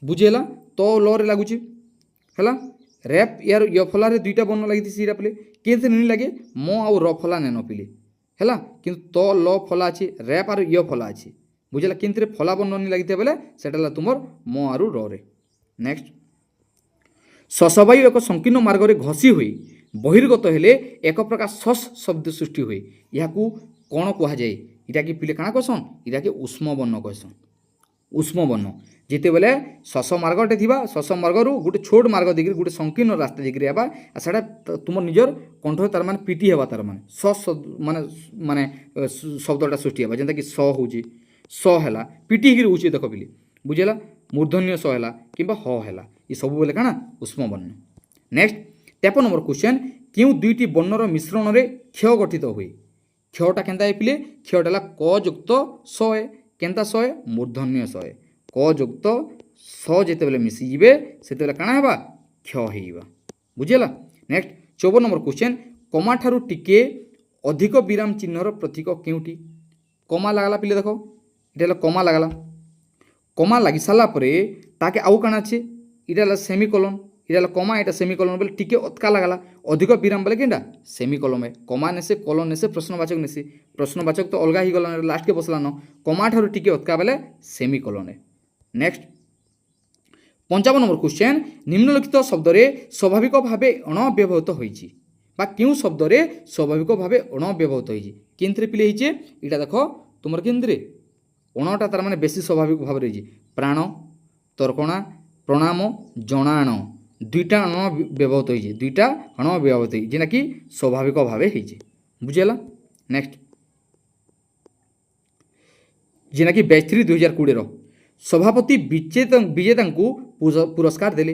बुझेगा तो लरे लगुच है रैप यार य फलारे दुईटा वर्ण लगी सीरा पिले किए नहीं लगे म आउ र फला ने न पिले है कि तो ल फला अच्छे रैप आर य फला अच्छे बुझेगा किंतु फला वर्ण नहीं लगी बेले से तुम म आरु रे। नेक्स्ट ससवायु एक संकीर्ण मार्ग में घसी हुई बहिर्गत हेले एक प्रकार सस शब्द सृष्टि हुए या कौन कहुए इटा कि पिले काଣା कहसन इटा कि उष्म वर्ण कहसन उष्म वर्ण जिते बेले शस मार्गटे थी शस मार्गर गोटे छोट मार्ग देखिए गोटे संकीर्ण रास्ता देखिए आवा साड़ा तुम निजर कंठ तार मान पिटी हेबा तार मान सस माने माने शब्दटा सृष्टि हेबा जेंता कि स होची स हैला पिटी हिर होची देख पिले बुझेला मूर्धन्य स हैला किंबा ह हैला ये सब बेले काଣା उष्म वर्ण। नेक्स्ट 53 नंबर क्वेश्चन क्यों दुईटी वर्णर मिश्रण में क्ष गठित हुए क्षटा केन्ता पिले क्षटा है क युक्त स केन्ता स मूर्धन्य स क युक्त स जिते बेले मिसीजे से काଣା हेबा क्ष हेबा बुझेला। नेक्स्ट 54 नंबर क्वेश्चन कमा ठारू टिके अधिक विराम चिन्हर प्रतीक केउटी कमा लगला पिले देख ये कमा लगला कमा लगी सारा पर ताके आउ काण अच्छे इटा सेमिकोलन इटा कमा एटा सेमिकोलन बोले टिके अटका लगला अधिक विराम बोले कि सेमिकोलन है कमा नेसे कोलन नेसे प्रश्नवाचक नेसे प्रश्नवाचक तो अलग ही गला लास्ट के बसला न कमा ठार टिके अटका बोले सेमिकोलन है। नेक्स्ट 55 नंबर क्वेश्चन निम्नलिखित शब्द स्वाभाविक भाव अणव्यवहित होइछि बा क्यों शब्द स्वाभाविक भाव अणव्यवहित होइछि किंतरे पिले हिचे इटा देखो तुमर केंद्रे अणटा तार माने बेसी स्वाभाविक भाव रही प्राण तर्कणा प्रणाम जनाण दुईटा अण व्यवहित होइछि दुईटा अण व्यवहित होइछि जेना कि स्वाभाविक भाव होइछि बुझेला। नेक्स्ट जेना कि 23/2020 सभापति विजेता को पुरस्कार देले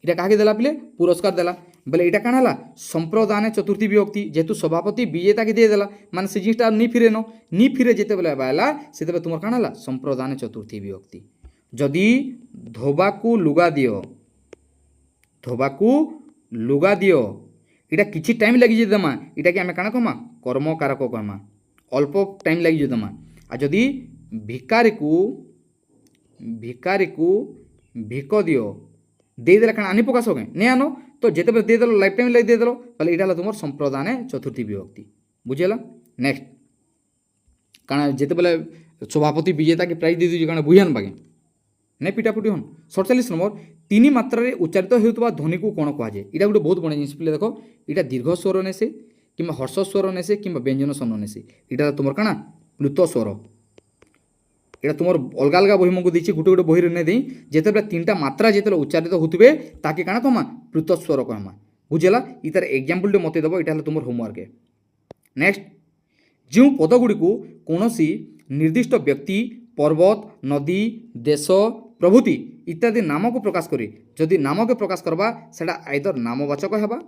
इटा काहे देला पिले पुरस्कार देला बोले इटा काण हला संप्रदान चतुर्थी विभक्ति जेहेतु सभापति विजेता के दे देला माने से जिनिसटा नी फिरे न नी फिरे जेते बेले बाला सेते बेले तुमर काण हला संप्रदान चतुर्थी विभक्ति जदि धोबाकू लुगा दियो इटा किछि टाइम लगी जे दमा इटा कि आमे काण कहमा कर्म कारक कहमा अल्प टाइम लगी जे दमा आ जदि भिकारी को भिक दियो दे देला काण आनी प्रकाश होगे ने आनो तो जेते बेले दे देलो लाइफ टाइम लगी दे देलो पहले इटा हला तुमर संप्रदान चतुर्थी विभक्ति बुझेला। नेक्स्ट काण जेते बेले सभापति विजेता के प्राइज दे दियो काण बुझान बागे ने पिटापुटी हन। 47 नंबर 3 मात्रा उच्चारित होउतबा ध्वनि को कोन कहा जाय इटा गोटे बहुत बड़ा जिनिस पिले देखो इटा दीर्घ स्वर नेसे किंबा हर्ष स्वर नेसे किंबा व्यंजन स्वर्ण नेसे इटा तुमर काण प्लुत स्वर एटा तुमर अलग अलग बही मको देछि गोटे गोटे बही ने देई जेते बेले 3टा मात्रा जेते उच्चारित होतबे ताके काण कहमा प्लुत स्वर कहमा बुझेला इतार एग्जांपल दे मते दबो इटा हला तुमर होमवर्क है। नेक्स्ट जो पद गुडी को कोनोसी निर्दिष्ट व्यक्ति पर्वत नदी देश प्रभृति इत्यादि नाम को प्रकाश करी जदि नाम के प्रकाश करबा सेटा आइदर नामवाचक हेबा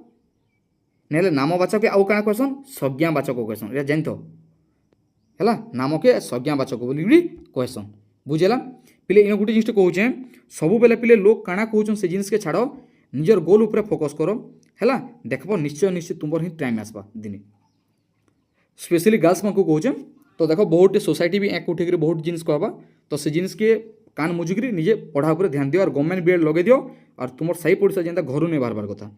नेले नामवाचक आउ काण कहसन संज्ञावाचक कहसन एटा जानतो हैला नाम के संज्ञावाचक बोली भी कहसन बुझेला पिले इन गुटे जिनिस कहूचे सबु बेले पिले लोग काणा कहउछन से जिनिस के छाड़ो निजर गोल ऊपर फोकस करो हैला देखबो निश्चय तुमर ही टाइम आसबा दिने स्पेशली गर्ल्स मन को कहउचे तो देखो बहुत सोसाइटी भी एक उठे बहुत जिनिस कहबा तो से जिनिस के कान मुझुकरी निजे पढ़ा ऊपर ध्यान दियो और गवर्नमेंट बीएड लगे दियो और तुमर सही पड़ोसा जेंता घरु नहीं बार कथा।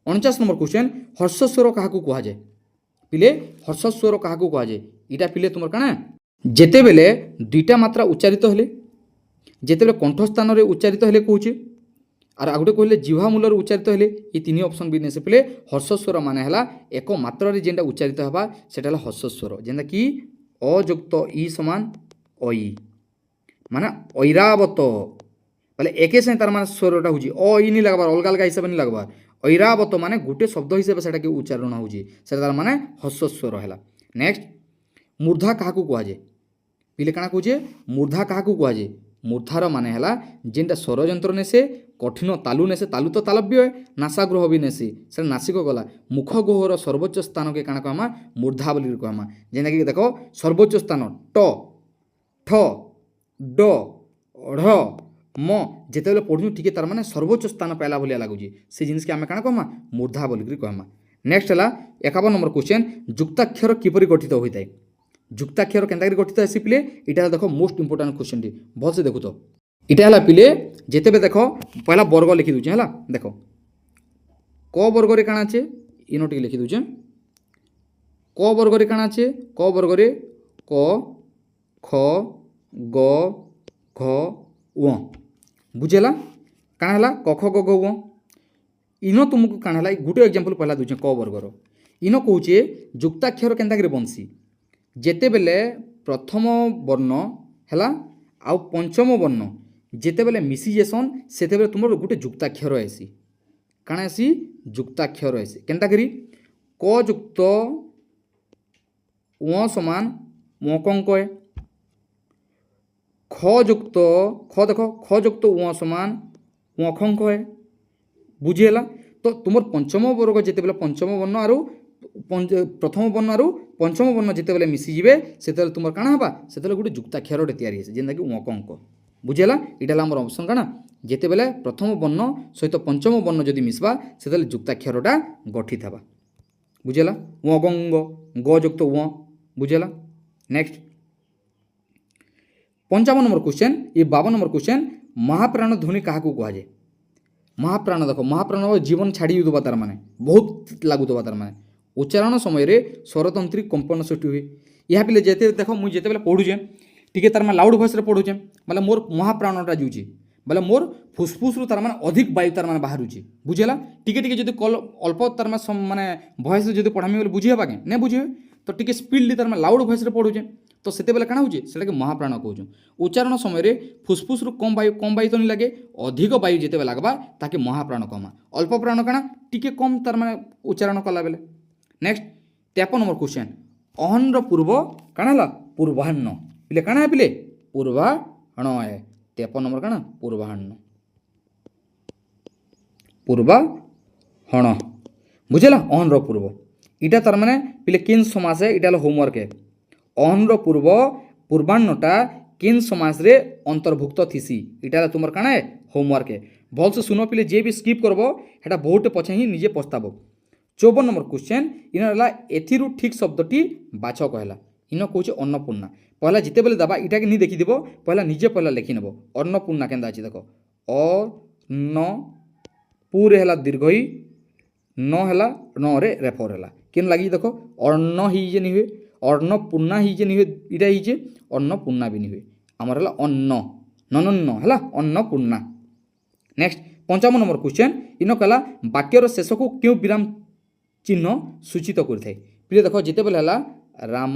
49 नंबर क्वेश्चन हर्षस्वर क्या कह जाए पिले हर्षस्वर क्या कह जाए इटा पिले तुमर काना जेते बेले दुईटा मात्रा उच्चारित हेले जेते बेले कंठस्थान रे उच्चारित हेले कहूचे और आगुटे कहले जिह्वा मूलर उच्चारित हेले ये तीन ऑप्शन भी नेसे पिले हर्षस्वर माने हला एक मात्रा रे जेंटा उच्चारित हेबा सेटा हला हर्षस्वर जेंता कि अयुक्त इ समान अई माने ऐरावत बोले एके से तार माने स्वरटा होजी अ इ नहीं लगबार अलग अलग हिसाब नहीं लगबार ऐरावत माने गोटे शब्द हिसाब सेटा के उच्चारण होजी सेटा तार माने हर्षस्वर हैला। नेक्स्ट मूर्धा क्या कह जाए पिले काना कहूचे मूर्धा क्या कह जाए मूर्धार माने हला जेनटा स्वर यंत्र नेसे कठिन तालु नेसे तालु तो तालव्य है नासाग्रह भी नेसे से नासिक गला मुख गोहर सर्वोच्च स्थान के काना कहमा मूर्धा बोली कहमा जेना कि देखो सर्वोच्च स्थान ट ठ ड ढ म जेते बेले पढु टिके तार माने सर्वोच्च स्थान पाइला भलिया लागुजी से जिनिस के आमे काना कहमा मूर्धा बोली कहमा। नेक्स्ट हला 51 नंबर क्वेश्चन जुक्ताक्षर किपरि गठित होइताय जुक्ताक्षर केनता गठित आसी पिले इटा देखो मोस्ट इंपोर्टेंट क्वेश्चन टी भल से देखु तो इटा हला पिले जेते बे देखो पहला वर्ग लिखि दुचे हला देखो क वर्ग रे काना আছে इनोटी लिखि दुचे क वर्ग रे काना আছে क वर्ग रे क ख ग घ उ बुझेला काना हला क ख ग घ उ इनो तुमको काना हला गुटे एग्जांपल पहला दुचे क वर्ग रो इनो कहूचे जुक्ताक्षर केनता करे बंसी जेते बेले प्रथम वर्ण हैला आउ पंचम वर्ण जेते बेले मिसी जेसन सेते बेले तुमर गुटे जुक्ताक्षर आसी काना आसी जुक्ताक्षर आसी केनता करी क जुक्त उ समान मोकंक है ख जुक्त ख देखो ख जुक्त उ समान मोखंक है बुझेला तो तुमर पंचम वर्ग जेते बेले पंचम वर्ण आरो प्रथम वर्ण आरो पंचम वर्ण जेते बेले मिसी जिवे सेते बेले तुमर काना हबा सेते बेले गुटे जुक्ताक्षरटे तयारी हेसे जेंदा कि मोकंक बुझेला इटाला हमर ऑप्शन काना जेते बेले प्रथम वर्ण सहित पंचम वर्ण जदि मिसबा सेते बेले जुक्ताक्षरटा गठित हबा बुझेला वगंग ग जुक्त व बुझेला। नेक्स्ट पंचावन नंबर क्वेश्चन ये 52 नंबर क्वेश्चन महाप्राण ध्वनि क्या कहुए महाप्राण देख महाप्राण जीवन छाड़ी देवा तार माने बहुत लगुवा तार माने उच्चारण समय स्वरतंत्री कंपन सृष्टि हुए यह पे जेते देख मुझे पढ़ुचे टी तार लाउड भॉइस पढ़ुचे बोले मोर महाप्राणटा जाऊँगी बोले मोर फुसफुस रु तार अधिक वायु तार बाहर बुझेगा टिके टिके जब अल्प तार माने भॉइस जो पढ़ामी बोले बुझे के नहीं बुझे तो टिके स्पीडली तार लाउड भॉइस पढ़ुचे तो से कण हो महाप्राण कहूँ उच्चारण समय फुसफुस रु कम वायु तो नहीं लगे अधिक वायु जिते लगवा ताके महाप्राण कहमा अल्प प्राण काଣା टिके कम तार माने उच्चारण कला बेले नेक्स्ट 53 नंबर क्वेश्चन अहन पूर्व काଣା हला पूर्वाह्न पिले काଣା पिले पूर्वाह्न है 53 नंबर काଣା पूर्वाह्न पूर्वाह्न बुझेला अहन पूर्व इटा तार माने पिले किन समास है इटा होमवर्क है अहन पूर्व पूर्वाह्नटा किन समास रे अंतर्भुक्त थीसी इटा तुमर काଣା है होमवर्क है भल से सुनो पिले जे भी स्किप करबो हेटा बहुत पछे ही निजे पछताबो 54 नंबर क्वेश्चन इन एथिरु ठीक शब्दटी बाछ कहला इन कहूँ अन्नपूर्णा पहला जिते बेले दबा इटा के नहीं देखी देव पहला निजे पहला लिखी नेब अन्नपूर्णा केंदा अच्छी देख अन्न पूरे है दीर्घई न है न रे रेफर है केन लगी देख अन्न ही जे नहीं हुए अन्नपूर्णा ही जे नहीं हुए इटा ही अन्नपूर्णा भी नहीं हुए आमर है अन्न नन्न है Annapurna next 55 number question in कहला वाक्यर शेष को क्यों विराम चिन्ह सूचित करते पिले देख जिते बेले है राम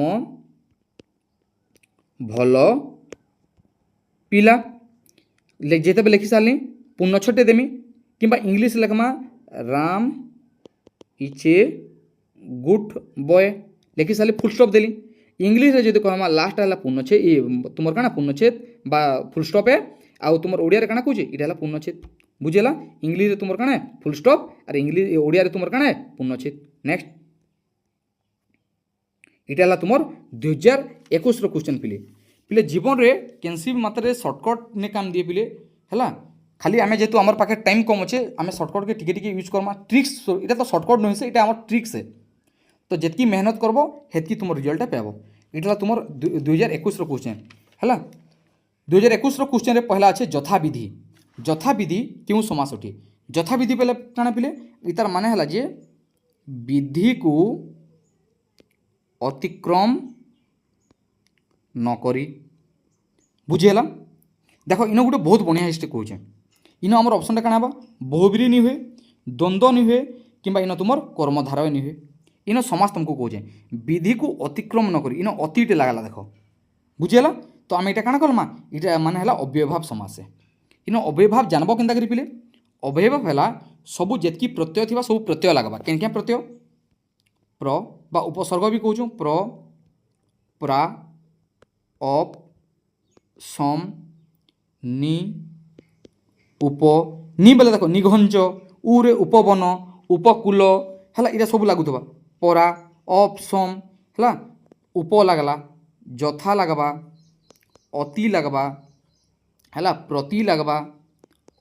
भल पिला जिते बेले लिखि सारे पूर्णछटे देमी कि English लिखमा Ram is a good boy लिखि सारे फुल स्टॉप देली इंग्लीश जो कहमा लास्ट है पूर्णछेद तुम काଣା पूर्णछेद बा फुल स्टॉप है आउ तुम ओडिया काଣା कहूँ इटा पूर्णछेद बुझेला इंग्लीश तुम काଣା फुल स्टॉप और इंग्लीश ओडिया तुम काଣା पूर्णछेद नेक्स्ट इटा तुम 2021 क्वेश्चन पिले पिले जीवन रे केनसी मात्रा सर्टकट ने काम दिए पिले है खाली आम जेहेतु आम पाखे टाइम कम अच्छे आम सर्टकट के टिके टिके यूज करमा ट्रिक्स इटा तो सर्टकट नुहे से इटा ट्रिक्स है तो जितकी मेहनत करब हेतकी तुम रिजल्ट पाब इटा तुम 2021 क्वेश्चन है 2021 क्वेश्चन पहला अच्छे यथाविधि यथाविधि क्यों समास उठी यथाविधि पहले काଣା पिले इतार माने है जे विधि को अतिक्रम न करी बुझेला देख इन गोटे बहुत बढ़िया हिस्ट्री कहूँ इन आम ऑप्शन काଣା बा बहुब्री नहीं हुए द्वंद्व नहीं हुए कि इन तुम कर्मधारय नहीं हुए इन समास तुमको कहूँ विधि को अतिक्रम न करी इन अतिटे लगला देख बुझेला तो आम यहाँ काଣା कलमा इटा माने है अव्ययभाव समास है इन अव्ययभाव जानब केन्ता करी पिले अव्ययभाव है सबू जेतकी प्रत्यय थी सब प्रत्यय लगवा क्या प्रत्यय प्र बा उपसर्ग भी कहूँ प्र प्रा अप सम नि उप नि बेले देख निघंच उरे उपवन उपकूल है इटा सब लगुवा परा अप सम है उप लगला जथा लगवा अति लगवा है प्रति लगवा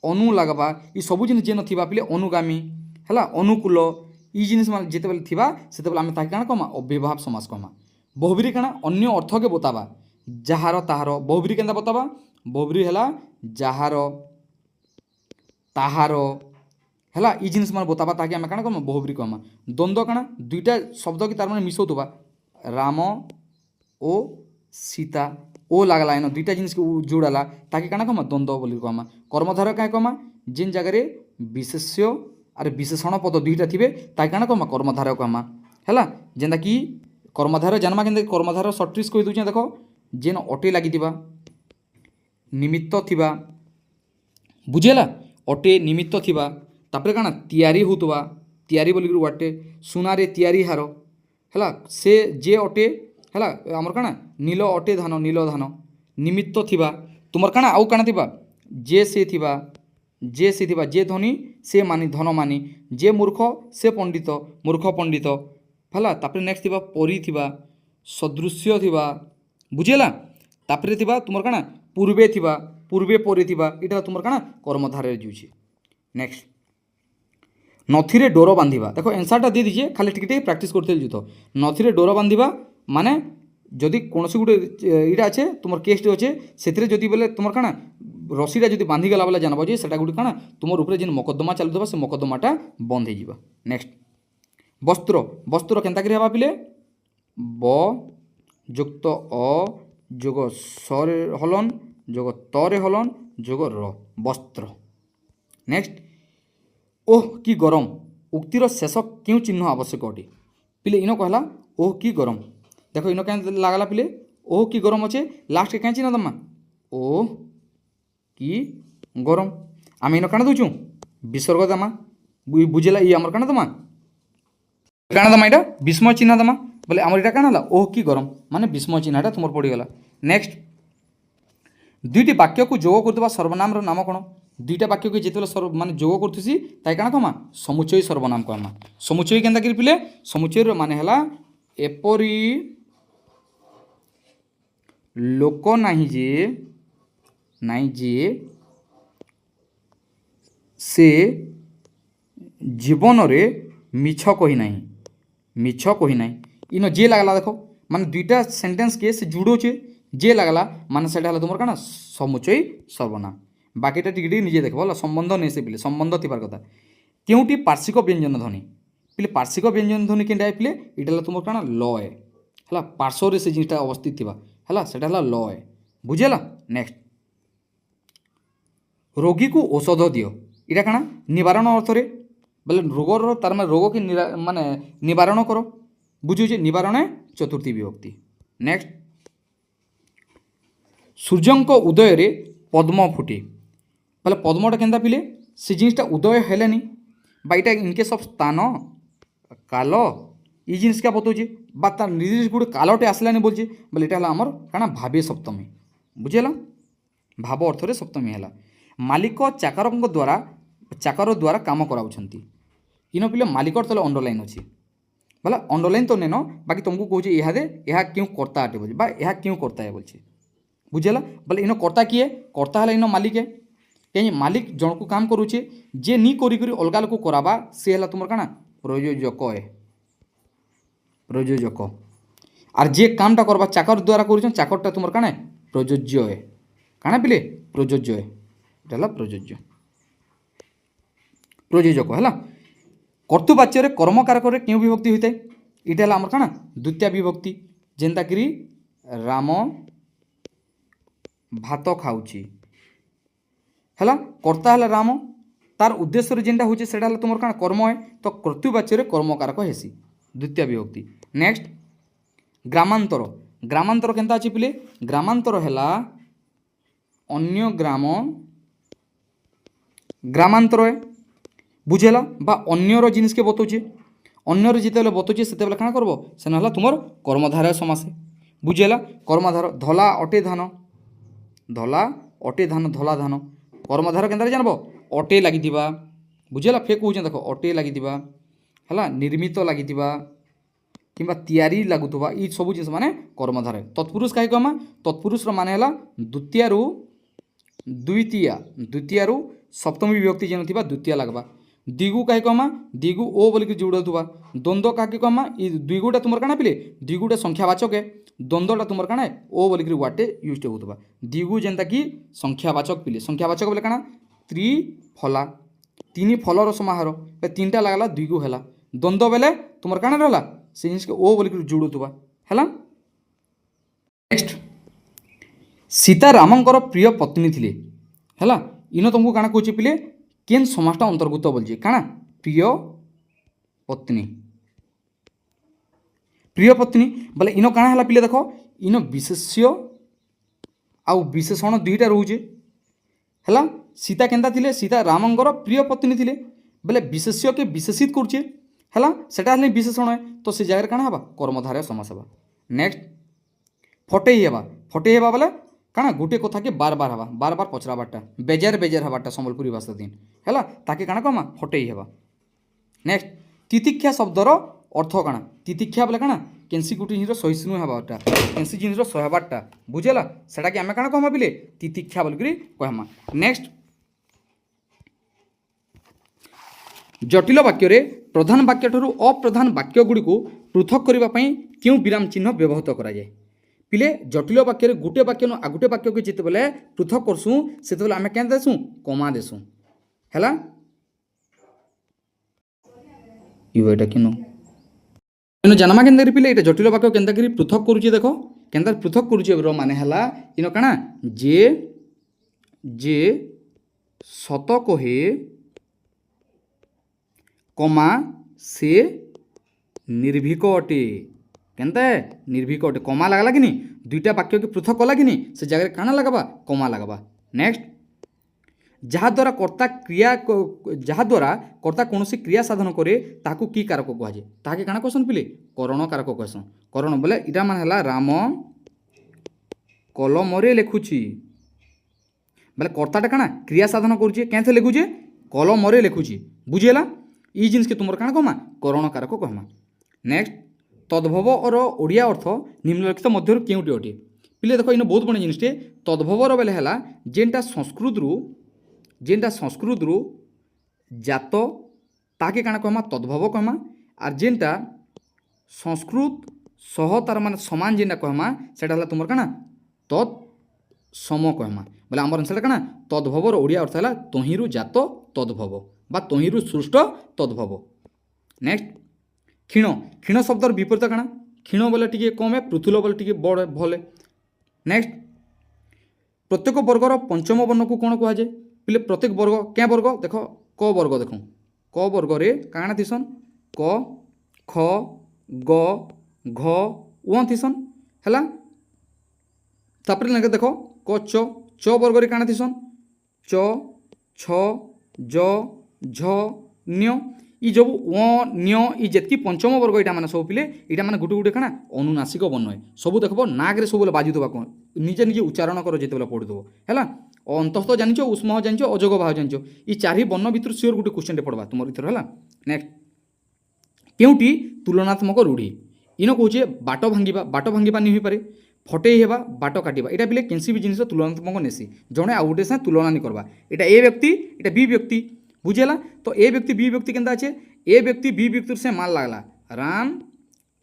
अनु लगवा ये सबू जिन जे ना पिले अनुगामी है अनुकूल ये जिनिस जिते बेले थिबा सेते बेले आमे ताके काଣା कहमा अव्ययभाव समास कहमा बहुब्री काଣା अन्य अर्थ के बतावा जहार ताहार बहुब्री केन्ता बतावा बहुब्री है जहार ताहार है ये जिनिस मान बतावा ताकि आमे काଣା कहमा बहुब्री कहमा द्वंद्व काଣା दुईटा शब्द की तार माने मिसौतुबा राम ओ सीता ओ लगला इन दुईटा जिनिस को जोड़ाला ताकि काଣା कहमा द्वंद्व बोली कहमा कर्मधारय क्या कहमा जिन जगह विशेष्य आरे विशेषण पद दुईटा थे ताकि काଣା कहमा कर्मधारय कहमा है जेनता कि कर्मधारय जानमा के कर्मधारय सर्ट ट्रिक्स कही दूचे देख जेन अटे लगी निमित्त थिबा बुझेला अटे निमित्त थिबा तापरे काଣା तैयारी होतुबा तैयारी बोलिक वाटे सुनारे तैयारी हार है से जे अटे है आमर काଣା नील अटे धान नील धान निमित्त थिबा तुमर काଣା आउ काଣା थिबा जे से थिबा जे धनी से मानी धन मानी जे मूर्ख से पंडित मूर्ख पंडित है तापरे नेक्स्ट थिबा परी थिबा सदृश्य थिबा बुझेला तापरे थिबा तुमर काଣା पूर्वे थिबा पूर्वे परे थिबा इटा तुमर काଣା कर्मधारय जुछि नेक्स्ट नथिरे डोर बांधिबा देखो आंसरटा दे दीजिए खाली टिके टिके प्रैक्टिस करते जुत नथिरे डोर बांधिबा माने जदि कौन गोटे इटा अच्छे तुम केसटे अच्छे से जदि बोले तुम काଣା रसीटा जदि बांधिगला बेले जानब जे सेटा गोटे काଣା तुम ऊपर जेन मकद्दमा चलुवा से मकद्दमाटा बंद हो। नेक्स्ट वस्त्र वस्त्र केन्ता करी हेबा पिले ब जुक्त अ जोग सरे हलन जोग तरे हलन जोग र वस्त्र। नेक्स्ट ओह कि गरम उक्तिर शेष क्यों चिन्ह आवश्यक अटे पिले इन कहला ओह कि गरम देख इन क्या लगला पिले ओह कि गरम अच्छे लास्ट के क्या चिन्ह दमा ओह कि गरम आम इन काण दूचु विसर्ग दमा बुझेला ये आमर काण दमा काण दमा यहाँ विस्मय चिन्ह दमा बोले आमर यहाँ काण है ओह कि गरम माने विस्मय चिन्हटा तुम पड़गला। नेक्स्ट दुईटी वाक्य को जोग कर सर्वनाम नाम कौन दुईटा वाक्य को जिते माने जोग करथुसी ताई काण कमा समुच्चय सर्वनाम कहमा। समुच्चय केन्ता करी पिले समुच्चय माने हला एपरी लोक नाही जे से जीवन रे मिछ कही ना इन जे लगला देख माने दुईटा सेंटेंस के से जुड़ोचे जे लगला माने सेटा हला तुमर काना समुच्चय सर्वनाम। बाकीटा टिके निजे देख भला संबंध नहीं से पिले संबंध थिबार कथा केउटी पार्श्विक व्यंजन ध्वनि पिले पार्श्विक व्यंजन ध्वनि केनटा पिले इटा तुम काना लय हला पार्श्व रे से जिनिसटा अवस्थित थिबा हला सेटा हला लय बुझेला। नेक्स्ट रोगी को औषध दियो इटा काना निवारण अर्थ रे बोले रोगर तार माने रोग के माने निवारण करो बुझुचे निवारण चतुर्थी विभक्ति। नेक्स्ट सूर्यंक उदय रे पद्म फुटे बोले पद्मटा केन्ता पिले से जिनिसटा उदय हेलानी बाईटा इनकेस ऑफ स्थान काल ये जिनिस क्या बतौचे बा तार निर्दिष्ट गोटे कालटे आसलानी बोलचे बोले इटा हला आमर काना भावे सप्तमी बुझेला भाव अर्थ रे सप्तमी हला। मालिक चाकर द्वारा काम कराउछंती इन पिले मालिक तले अंडरलाइन अछि बोला अंडरलाइन तो नेनो बाकी तुमको कहूँ इहादे यह क्यों कर्ता अटे बोल यह क्यों कर्ता है बोलছে बुझेला बोले इन कर्ता किए कर्ता है इन मालिक है कहीं मालिक जन को काम करुचे जे नी करी करी अलगा लोक कराबा से है तुम काना प्रयोजक है प्रयोजक आर जे कामटा करबा चाकर द्वारा करुछन चाकरटा तुम काना प्रयोज्य है काना पिले प्रयोज्य है इटा प्रयोज्य प्रयोजक है कर्तुवाच्य कर्मकारक क्यों विभक्ति होता है इटा है आमर काना द्वितीय विभक्ति जेनता करी राम भात खाऊची है कर्ता है राम तार उद्देश्य जेनटा होचे सेटा है तुम काना कर्म है तो कर्तुवाच्य कर्मकारक हेसी द्वितीय विभक्ति। नेक्स्ट ग्रामांतर ग्रामांतर केनता अछि पिले ग्रामांतर है अन्य ग्राम ग्रामांतर है बुझेला बा अन्यर जिनिस के बतौचे अन्यर जिते बतौचे से काଣା करबो से नहला तुमर कर्मधारय समास बुझेला कर्मधार धला अटे धान धला अटे धान धला धान कर्मधार केनता जानबो अटे लागिदिबा बुझेला फेक कहउछन देखो अटे लागिदिबा हला निर्मित लागिदिबा किंबा तयारी लागुतबा ई सब जिनिस माने कर्मधारय। तत्पुरुष काहे कहमा तत्पुरुष रो माने हला द्वितीय रु सप्तमी विभक्ति जेन थिबा द्वितीय लागबा। दिगु काहे कहमा दिगु ओ बोलिक जुड़ुवा द्वंद्व काके कहमा ई दुईगुटा तुमर काना पिले दुईगुटा संख्यावाचक है द्वंद्वटा तुमर काना ओ बोलिक वाटे यूज होतबा दिगु जेनता कि संख्यावाचक पिले संख्यावाचक बोले काना त्रिफला तीन फलर समाहार पे तीनटा लागला दुईगु हैला द्वंद्व बेले तुमर काना रहला से जिनिस के ओ बोलिक जुड़ुवा हैला। नेक्स्ट सीता रामंकर प्रिय पत्नी थिले हैला इन तुमको काना कहूची पिले केन समाजटा अंतर्गत बोलছে काना प्रिय पत्नी बोले इन काना हला पिले देखो इन विशेष्य आउ विशेषण दुईटा रोचे है सीता केन्ता थिले सीता रामंकर प्रिय पत्नी थिले बोले विशेष्य के विशेषित करछे है सेटा हले विशेषण है तो से जगह काना हबा कर्मधारय समास हबा। नेक्स्ट फटेई हेबा बोले काना गोटे कथा के बार बार हवा बार बार पचराबाटा बेजार बेजार हवाटा सम्बलपुरी भाषा दिन है ताके काना कमा फटेई हेबा। नेक्स्ट तितिक्षा शब्दर अर्थ काना तितिक्षा बोले काना केनसी गुटी जिनिस सहिष्णु हेबाटा केनसी जिनिस सहबाटा बुझेला सेटा कि आमे काना कहमा बिले तितिक्षा बोलकरी कहमा। नेक्स्ट जटिल वाक्य रे प्रधान वाक्य ठरू अप्रधान वाक्य गुडी को पृथक करबा पई क्यों विराम चिन्ह व्यवहृत करा जाय पिले जटिल वाक्य गोटे वाक्य आ गोटे वाक्य के जिते बेले पृथक करसूँ से आम क्या देसूँ कमा देसूँ है ये कि इन जानमा के पिले ये जटिल वाक्य के पृथक करुचे देख के पृथक करुचे माने है इन काଣା जे जे सत कहे कमा से निर्भीक अटे केनता निर्भीक अटे कमा लगला कि नहीं दुईटा वाक्य के पृथक कला कि नहीं से जगह काଣା लगवा कमा लगवा नेक्स्ट जहाद्वारा कर्ता क्रिया जहाद्वारा कर्ता कौन क्रिया साधन करे ताकू की कारक कहुए ताके काଣା कहसन पिले करण कारक कहसन करण बोले इटा मान है राम कलमरे लिखुची बोले कर्ताटा काଣା क्रिया साधन करुचे क्या लिखुचे कलमरे लिखुची बुझेला ई जिनिस के तुमर काଣା कहमा करण कारक कहमा नेक्स्ट तद्भव और ओडिया अर्थ निम्नलिखित मध्य केउटी अटे पिले देख इन बहुत बड़ा जिनिसटे तद्भवर बेले है जेनटा संस्कृत रु जात ताके काଣା कहमा तद्भव कहमा आर जेनटा संस्कृत सह तार मान समान जेनटा कहमा सेटा हला तुमर काଣା तत् सम कहमा बोले आमर सेटा काଣା तद्भवर ओडिया अर्थ है तहिरु जात तद्भव बा तहिरु सृष्ट तद्भव नेक्स्ट क्षीण क्षीण शब्दर विपरीत काଣା क्षीण बोले टिके कम है पृथुल बोले टिके बड़ भले नेक्स्ट प्रत्येक वर्गर पंचम वर्ण को कौन कहुए पिले प्रत्येक वर्ग क्या वर्ग देख क वर्ग देख क वर्ग रे काଣା थिसन क ख ग घ उ थिसन हैला तापर लगे देख क च वर्ग रे काଣା थिसन च छ ज झ न्य ई जब न्य ई जेतकी पंचम वर्ग यहाँ मैंने सब पिले यहाँ मैंने गोटे गोटे काଣା अनुनासिक वर्ण है सब देखब नाक सब बाजुवा कौन निजे निजे उच्चारण कर जिते पढ़ुव है अंतस्थ जान उष्म जान अजोग भाव जान ये चारि वर्ण भितर सियोर गोटे क्वेश्चन पढ़वा तुम इथर है नेक्स्ट केउटी तुलनात्मक रूढ़ी इन कहे बाट भांगा नहीं पारे फटई हेबा बाट काटिबा एटा पिले केनसी भी जिनिस तुलनात्मक नेसी जड़े आउ गोटे साथ तुलना नहीं करवा एटा ए व्यक्ति एटा बी व्यक्ति बुझेला तो ए व्यक्ति बी व्यक्ति केनता अच्छे ए व्यक्ति बी व्यक्ति से माल लागला राम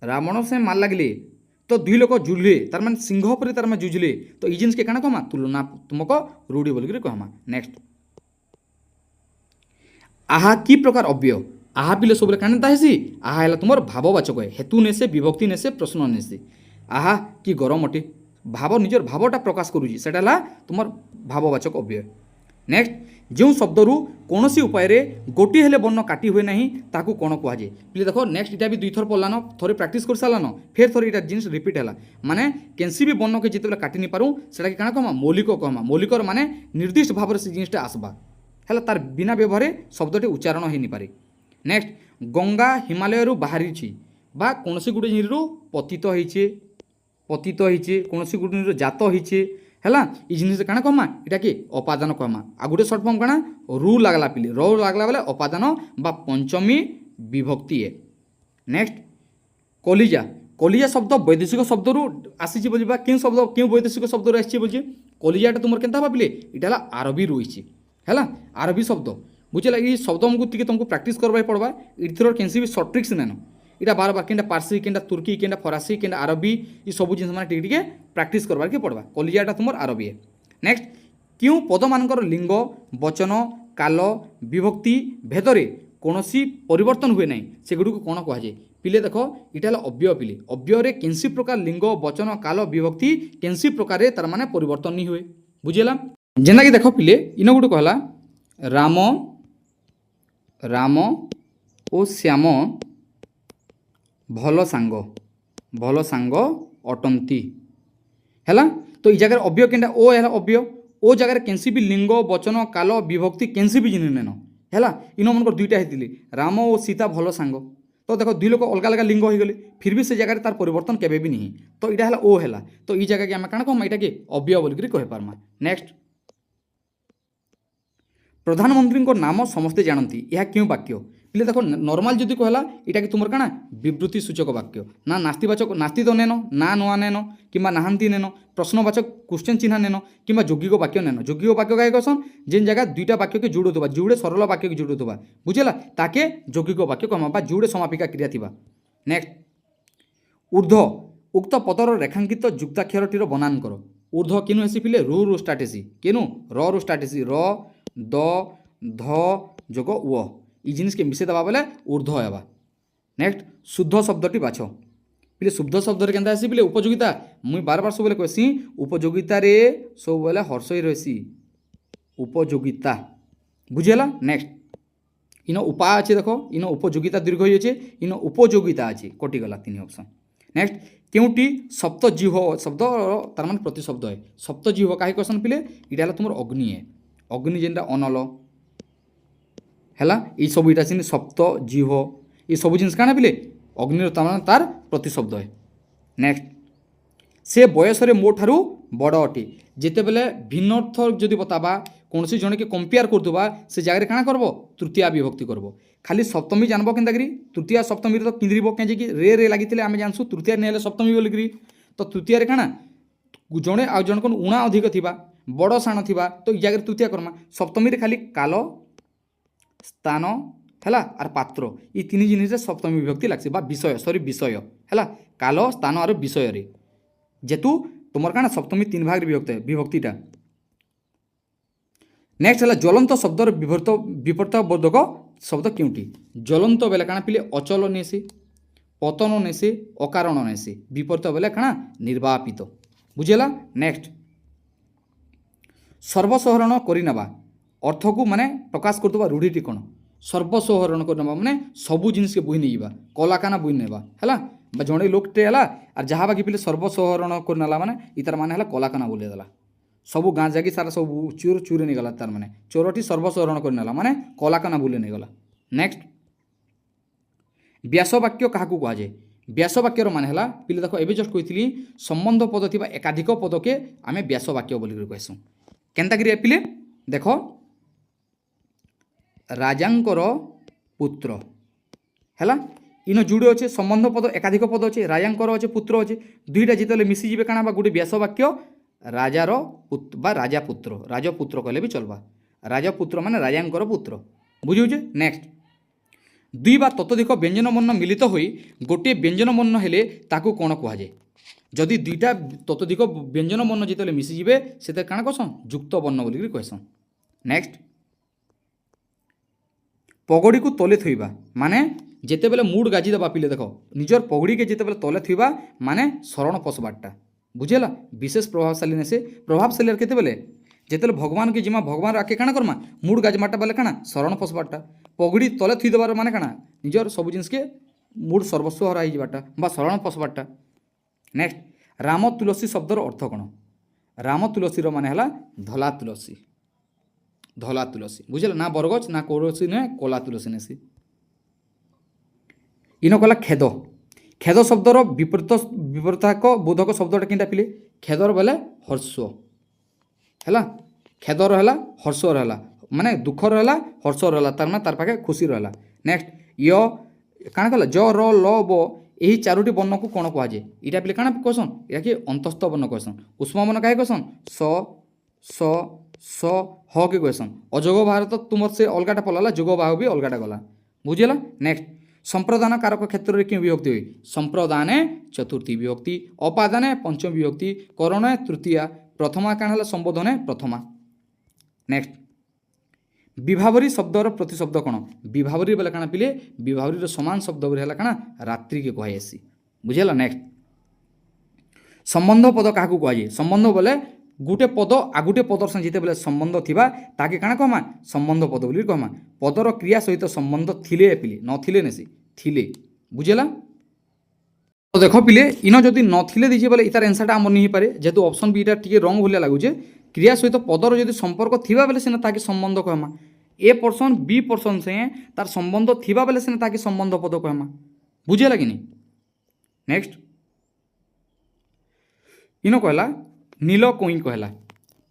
रावण से माल लगले तो दुई लोक जुड़ले तार मान सिंह पर तार मान जुझले तो ई जिनिस के काଣା कहमा तुलनात्मक रूढ़ी बोल कहमा नेक्स्ट आहा की प्रकार अव्यय आहा पिले सब काणता हेसी आहा है तुम भाववाचक है हेतु नेसे विभक्ति नेसे प्रश्न नेसे आहा कि गरम अटे भाव निजर भावटा प्रकाश करुँची सेटा तुम भाववाचक अव्यय नेक्स्ट जो शब्दरू कौन उपाय गोटे हेले वर्ण काटी हुए ना ताकू कौन कहुए पिले देख नेक्स्ट इटा भी दुई थर पढ़लान थोड़े प्राक्ट कर सारान फिर थोड़े इटा जिनिस रिपीट है माने केनसी भी वर्ण के जिते काटि नहीं पारूँ से क्या कहमा मौलिक कहमा मौलिक माने निर्दिष्ट भाव से जिनिसटा आसबा है तार बिना व्यवहार शब्दटी उच्चारण हो नहीं पारे नेक्स्ट गंगा हिमालय बाहरी बा कौन गोटे जिनिस पतित होइचे कौन गोटे जात होइचे हैला ई जिनिस काଣା कहमा इटा कि अपादान कहमा आ गोटे सर्ट फॉर्म काଣା रू लागला पिले रो लागला बेले अपादान बा पंचमी विभक्ति है नेक्स्ट कलिजा कलिजा शब्द वैदेशिक शब्द रू आसी बोलबा क्यों शब्द क्यों वैदेशिक शब्द रू आसी बोलजे कलिजाटा तुमर केनता भाबिले इटा आरबी रही हैला आरबी शब्द बुझला ई शब्द तुमको प्रैक्टिस करबा पड़बा इथर केनसी भी सर्ट ट्रिक्स नेनो इटा बार बार केनटा पार्सी केनटा तुर्की केनटा फरासी केनटा आरबी ये सब जिन मैंने टिके प्रैक्टिस करवार के पड़वा कलिजाटा तुम आरबी है नेक्स्ट क्यों पद मानकर लिंग वचन काल विभक्ति भेदरे कौन परिवर्तन हुए ना से गुड़ को कौन कहुए पिले देख इटा अव्यय पिले अव्यय केनसी प्रकार लिंग वचन काल विभक्ति केनसी प्रकार तार माने परिवर्तन नहीं हुए बुझेला जेना कि देख पिले इन गुड़ कहला राम राम ओ श्याम भल सांग अटंती हैला तो ई जगह अव्यय केनटा ओ है अव्यय ओ जगह केनसी भी लिंग वचन काल विभक्ति केनसी भी जिन नेन हैला इन मन दुईटा होती राम और सीता भल सांग तो देखो दुई लोक अलग अलग लिंग हो गले फिर भी से जगह तार परिवर्तन केबे भी नहीं तो इटा है ओ है तो ई जगह के आम काଣା कहमा इटा के अव्यय बोल कहि पारमा नेक्स्ट प्रधानमंत्री नाम समस्ते जानती यह क्यों वाक्य पिले देखो नॉर्मल जदि कहला इटा कि तुमर काଣା विवृत्ति सूचक वाक्य ना नास्तिवाचक नास्ति तो नेनो ना नुआ नेनो किंबा नाहांती नेनो प्रश्नवाचक क्वेश्चन चिन्ह नेनो किंबा यौगिक वाक्य नेनो यौगिक वाक्य क्या कहसन जेन जगह दुईटा वाक्य के जोड़ुवा जुड़े सरल वाक्य के जोड़ुवा बुझेला ताके यौगिक वाक्य कहमा बा जुड़े समापिका क्रिया थिबा नेक्स्ट ऊर्ध्व उक्त पदर रेखांकित जुक्ताक्षरटीर बनान कर ऊर्ध्व किनु हेसी पिले रु रु स्टार्ट हेसी किनु रु स्टार्ट हेसी र द ध जोग उ ई जिनिस के मिसे दबा बेले ऊर्ध्व हेबा। नेक्स्ट शुद्ध शब्दटी बाछ पिले शुद्ध शब्द रे केनता हेसी पिले उपयोगिता मुई बार बार सब बेले कहसी उपयोगिता रे सब बेले हर्षई रहसी उपयोगिता बुझेला। नेक्स्ट इन उपा अच्छे देख इन उपयोगिता दीर्घ ही अच्छे इन उपयोगिता अच्छे कटिगला 3 ऑप्शन। नेक्स्ट केउटी सप्तजीव शब्द तार मान प्रतिशब्द है सप्तजीव काहे क्वेश्चन पिले इटा तुम अग्नि है अग्नि जेनटा अनल हैला ये सब इटा सिन सप्तजीव ये सब जिनिस काना पिले अग्नि तार प्रतिशब्द है। नेक्स्ट से बयस रे मो ठारू बड़ अटे जिते बेले भिन्नर्थ जदि बताबा कौन सी जन के कंपेयर करतुबा से जगह काଣା करब तृतीया विभक्ति करब खाली सप्तमी जानब केनता करी तृतीया सप्तमी तो किंद्रीब कहीं कि रे लगी आम जानसु तृतीय नहीं सप्तमी बोलिकी तो तृतीय काଣା जड़े आ जन को उणा अधिक थिबा बड़ साण थिबा तो ई जगह तृतीय करमा सप्तमी रे खाली काल स्थान हैला आर पात्र ये 3 जिनिस सप्तमी विभक्ति लागसी बा विषय सॉरी विषय हैला काल स्थान और विषय रे जेतु तुमर काଣା सप्तमी 3 भाग रे विभक्तिटा। नेक्स्ट है ज्वलंत शब्दर विपरीत बोधक शब्द क्योंटी ज्वलंत बेले काଣା पिले अचल नेसे पतन नेसे अकारण नेसे विपरीत बेले काଣା निर्वापित बुझेला। नेक्स्ट सर्वसहरण करिनबा अर्थ को माने प्रकाश करतबा रूढ़ीटी कोन सर्वसहरण करनबा माने सबु जिनिस के बुहि नेबा कलाकाना बुहि नेबा हैला बा जणे लोकटे हैला और जहाँ बाकी पिले सर्वसहरण करनला माने इतार माने हैला कलाकाना बोले देला सबू गाँ जागी सारा सब चोर चोरी नहीं गला तार माने चोरटी सर्वसहरण करनेला माने कलाकाना बुले नहीं गला। नेक्स्ट व्यासवाक्य क्या कहुए व्यासवाक्यर मान है पिले देख एवं जस्ट कही संबंध पद थी एकाधिक पद के आम व्यासवाक्य बोल कहसूँ केन्ताकि पिले देख राजांकर पुत्र है इन जुड़े अच्छे संबंध पद एकाधिक पद अच्छे राजांकर अच्छे पुत्र अच्छे दुईटा जिते मिसीजे काଣା बा गोटे व्यासवाक्य राजार बा राजापुत्र राजपुत्र कहले भी चलवा राजपुत्र माने राजांकर पुत्र बुझे। नेक्स्ट दुई बा ततोधिक व्यंजन वर्ण मिलित होई गोटे व्यंजन वर्ण हेले ताकू कौन कहुए जदि दुईटा ततोधिक व्यंजन वर्ण जिते मिसीजे से काଣା कहसन युक्त वर्ण बोलिक कहसन। नेक्स्ट पगड़ी को तले थोइबा माने जेते बेले मूड गाजी देबा पिले देख निजर पगड़ी के जेते बेले तले थोइबा माने शरण पशबाटा बुझेला विशेष प्रभावशाली ने से प्रभावशाली केते बेले जेते भगवान के जिमा भगवान आके काଣା करमा मूड गाजमाटा बेले काଣା शरण पशबाटा पगड़ी तले थुई देबार माने काଣା निजर सब जिनिस के मूड सर्वस्व हरा ही जाबाटा बा शरण पशबाटा। नेक्स्ट राम तुलसी शब्दर अर्थ कौन राम तुलसी रो माने हला धला तुलसी बुझेला ना बरगछ ना कोरसी ने कोला तुलसी ने सी इन कला खेद खेद शब्दर विपरीताक बोधक शब्दटा किंटा पिले खेदर बेले हर्ष है खेदर है हर्षर है माने दुखर है हर्षर है तार माने तार पाखे खुशी रहा। नेक्स्ट य काଣା कला ज र ल ब यही चारोटी वर्ण को कौन कहुए इटा पिले काଣା कहसन या कि अंतस्थ वर्ण कहसन उष्म वर्ण काहे कहसन स स स ह के कहसन अजोग बाहर तो तुम से अलगाटा पलाला जोग बाहु भी अलगाटा गला बुझेला। नेक्स्ट संप्रदान कारक क्षेत्र में क्यों विभक्ति हुई संप्रदाने चतुर्थी विभक्ति अपादाने पंचम विभक्ति करणे तृतीया प्रथमा काण है संबोधने प्रथमा। नेक्स्ट विभावरी शब्दर प्रतिशब्द कौन विभावरी बेले काण पिले विभावरी समान शब्द है काण रात्रि के कहुसी बुझेला। नेक्स्ट संबंध पद क्या कहुए संबंध बोले गोटे पद आ गोटे पदर संगे जिते बेले संबंध थिबा ताके काଣା कहमा संबंध पद बोली कहमा पदर क्रिया सहित संबंध थिले पिले नथिले नेसी थिले बुझेला। तो देख पिले इन जदि नथिले दीजिए बोले इतार आंसरटा आम नहीं पारे जेहेतु ऑप्शन बीटा टिके रंग भलिया लगुचे क्रिया सहित पदर जदि संपर्क थिबा बेले सिना ताके संबंध कहमा ए पर्सन बी पर्सन से तार संबंध थिबा बेले सिना ताके संबंध पद कहमा बुझेला कि नहीं। नेक्स्ट इन कहला नील कोई कहला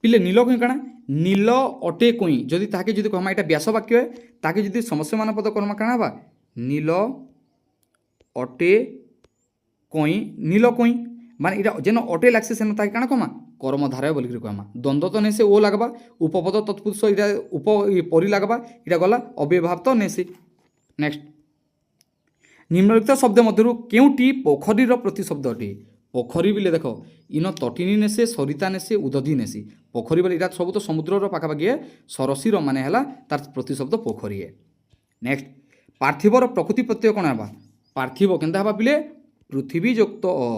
पिले नील कोई काଣା नील अटे कोई जदि ताके जदि कहमा एटा व्यास वाक्य है ताके जदि समस्यमान पद करमा काଣା बा नील अटे कोई नील कोई माने इटा जेन अटे लागसे सेन ताके काଣା कहमा कर्मधारय बोलिक कहमा द्वंद्व तो नेसे ओ लागबा उपपद तत्पुरुष इटा उप परि लागबा इटा गला अव्ययभाव तो नेसे। नेक्स्ट निम्नलिखित शब्द मध्यरु केउटी पोखरीर प्रतिशब्द अटे पोखरी बोले देख इन तटिनी नेसे सरिता नेसे उदधी नेसी पोखरी बोले इटा सब तो समुद्र पाखापाखि है सरसीर माने है तार प्रतिशब्द पोखरी है। नेक्स्ट पार्थिवर प्रकृति प्रत्यय कौन है पार्थिव केनता हवा पिले पृथ्वी युक्त अ